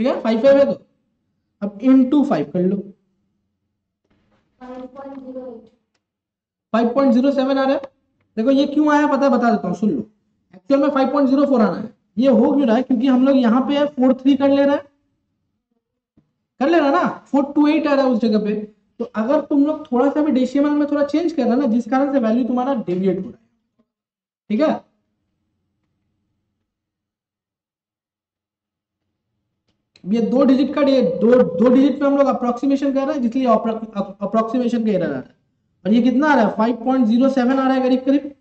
ठीक है, 5 है तो अब इंटू 5 कर लो, 5.07 आ रहा है। देखो ये क्यों आया पता है, बता देता हूँ सुन लो। एक्चुअल में 5.04 आना है, ये हो क्यों रहा है, क्योंकि हम लोग यहाँ पे 4.3 कर ले रहे हैं, कर ले रहा ना, 4.28 आ रहा है उस जगह पे। तो अगर तुम लोग थोड़ा सा भी डेसिमल में थोड़ा चेंज कर रहे हैं ना, जिस कारण से वैल्यू तुम्हारा डेविएट हो रहा है, ठीक है। ये 2 डिजिट का दो डिजिट पे हम लोग अप्रोक्सीमेशन कर रहे हैं, इसलिए अप्रोक्सीमेशन का एरर आ रहा है। और ये कितना आ रहा है, 5.07 आ रहा है करीब करीब,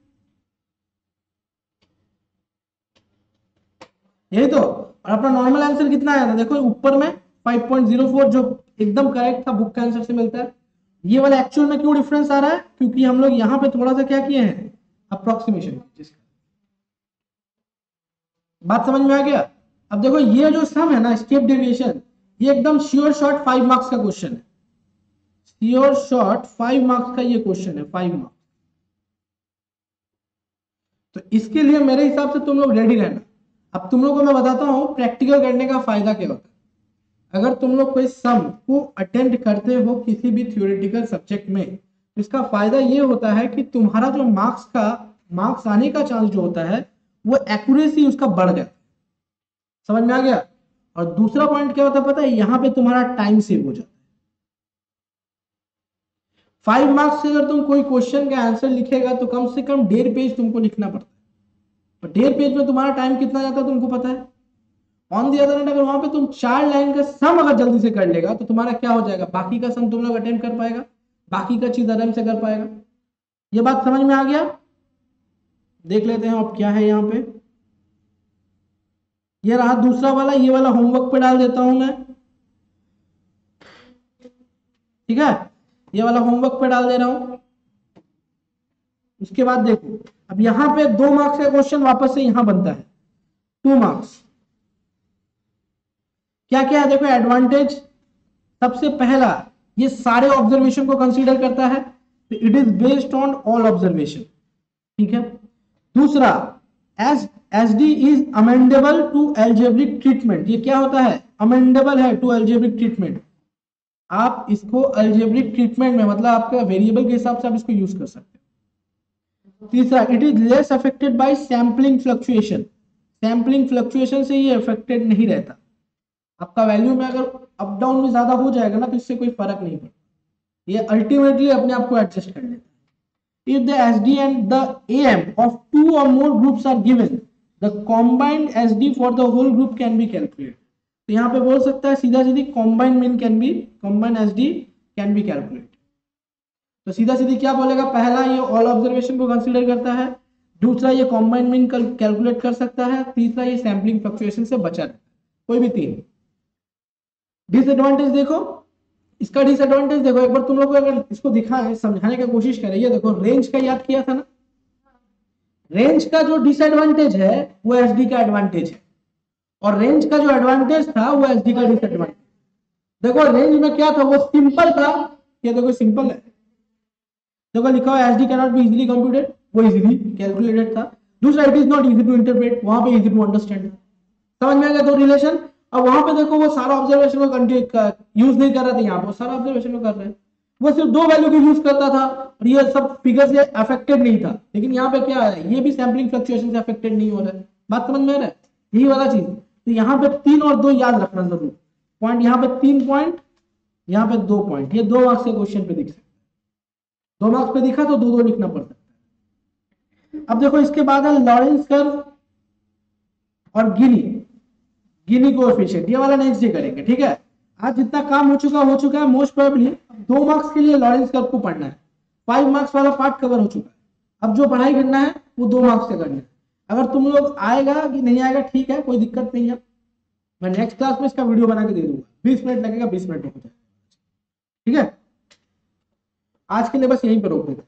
यही तो। और अपना नॉर्मल आंसर कितना आया था, देखो ऊपर में 5.04 जो एकदम करेक्ट था, बुक के आंसर से मिलता है। ये वाला एक्चुअल में क्यों डिफरेंस आ रहा है, क्योंकि हम लोग यहाँ पे थोड़ा सा क्या किए हैं, अप्रोक्सीमेशन। बात समझ में आ गया। अब देखो ये जो सम है ना, स्टेप डेविएशन, ये एकदम श्योर शॉर्ट 5 मार्क्स का क्वेश्चन है, श्योर शॉर्ट 5 मार्क्स का ये क्वेश्चन है, 5 मार्क्स। तो इसके लिए मेरे हिसाब से तुम लोग रेडी रहना। अब तुम लोग को मैं बताता हूं प्रैक्टिकल करने का फायदा क्या होता है। अगर तुम लोग कोई सम को अटेम्प्ट करते हो किसी भी थ्योरेटिकल सब्जेक्ट में, तो इसका फायदा ये होता है कि तुम्हारा जो मार्क्स आने का चांस जो होता है वो एक्यूरेसी उसका बढ़ जाता है। समझ में आ गया। और दूसरा पॉइंट क्या होता है पता है, यहां पे तुम्हारा टाइम सेव हो जाता है। 5 मार्क्स से अगर तुम कोई क्वेश्चन का आंसर लिखेगा तो कम से कम 1.5 पेज तुमको लिखना पड़ता है, और 1.5 पेज में तुम्हारा टाइम कितना जाता है तुमको पता है। ऑन दी अदर हैंड अगर वहां पे तुम 4 लाइन का सम अगर जल्दी से कर लेगा तो तुम्हारा क्या हो जाएगा, बाकी का सम तुम लोग अटेम्प्ट कर पाएगा, बाकी का चीज आराम से कर पाएगा। ये बात समझ में आ गया। देख लेते हैं अब क्या है यहाँ पे। ये रहा दूसरा वाला, ये वाला होमवर्क पे डाल देता हूं मैं, ठीक है, ये वाला होमवर्क पे डाल दे रहा हूं। उसके बाद देखो अब यहां पे 2 मार्क्स का क्वेश्चन वापस से यहां बनता है, 2 मार्क्स। क्या क्या है देखो एडवांटेज। सबसे पहला, ये सारे ऑब्जर्वेशन को कंसीडर करता है, it is based on all observation, ठीक है। दूसरा, S S D is amendable to algebraic treatment. ये क्या होता है, अमेंडेबल है टू एल्जेब्रिक ट्रीटमेंट। आप इसको अल्जेब्रिक ट्रीटमेंट में, मतलब आपका वेरिएबल के हिसाब से आप इसको यूज कर सकते हैं। तीसरा, it is less affected by sampling fluctuation. Sampling fluctuation से ये अफेक्टेड नहीं रहता। आपका वैल्यू में अगर अप डाउन में ज्यादा हो जाएगा ना, तो इससे कोई फर्क नहीं पड़ता, ये अल्टीमेटली अपने आप को एडजस्ट कर लेता है। If the SD and the AM of two or more groups are given, the combined SD for the whole group can be calculated. तो यहाँ पे बोल सकता है सीधा सीधी combined mean can be, combined SD can be calculated. तो सीधा सीधी क्या बोलेगा, पहला ये ऑल ऑब्जर्वेशन को कंसीडर करता है, दूसरा ये कॉम्बाइंड मीन कैलकुलेट कर सकता है, तीसरा ये सैम्पलिंग फ्लक्चुएशन से बचा रहता है, कोई भी तीन। डिसएडवांटेज देखो, इसका डिसएडवांटेज देखो, एक बार तुम लोग अगर इसको दिखाएं, समझाने की कोशिश करें, ये देखो रेंज का याद किया था ना, रेंज का जो डिसएडवांटेज है वो एसडी का एडवांटेज है, और रेंज का जो एडवांटेज था वो एसडी का डिसएडवांटेज। देखो रेंज में क्या था, वो सिंपल था, ये देखो सिंपल है, देखो लिखा हुआ SD can not be easily computed, वो इजीली कैलकुलेटेड था। दूसरा, it is not easy to interpret, वहां पे इजी टू अंडरस्टैंड। समझ में आ गया दो रिलेशन। अब वहां पे देखो वो सारा ऑब्जर्वेशन को यूज नहीं कर रहे थे, यहाँ पे सारा ऑब्जर्वेशन को कर रहे हैं, वो सिर्फ दो वैल्यू को यूज करता था, और ये सब फिगर से अफेक्टेड नहीं था। लेकिन यहाँ पे क्या है, ये भी सैम्पलिंग फ्लक्चुएशन से अफेक्टेड नहीं हो रहा है। बात समझ में आ रहा है, यही वाला चीज। तो यहाँ पे 3 और 2 याद रखना जरूर, पॉइंट यहाँ पे 3 पॉइंट, यहाँ पे 2 पॉइंट, ये 2 मार्क्स के क्वेश्चन पे दिख सकते हैं। 2 मार्क्स पे दिखा तो 2 लिखना पड़ सकता है। अब देखो इसके बाद है लॉरेंस कर्व और गिनी कोएफिशिएंट, ये वाला नेक्स्ट डे करेंगे, ठीक है। आज जितना काम हो चुका है, मोस्ट प्रोबेबली 2 मार्क्स के लिए लॉरेंस कर्व को पढ़ना है, 5 मार्क्स वाला पार्ट कवर हो चुका है। अब जो पढ़ाई करना है वो 2 मार्क्स से करना है। अगर तुम लोग आएगा कि नहीं आएगा, ठीक है, कोई दिक्कत नहीं है, मैं नेक्स्ट क्लास में इसका वीडियो बना के दे दूंगा, 20 मिनट लगेगा, 20 मिनट में हो जाएगा, ठीक है। आज के लिए बस यहीं पर रोक देते हैं।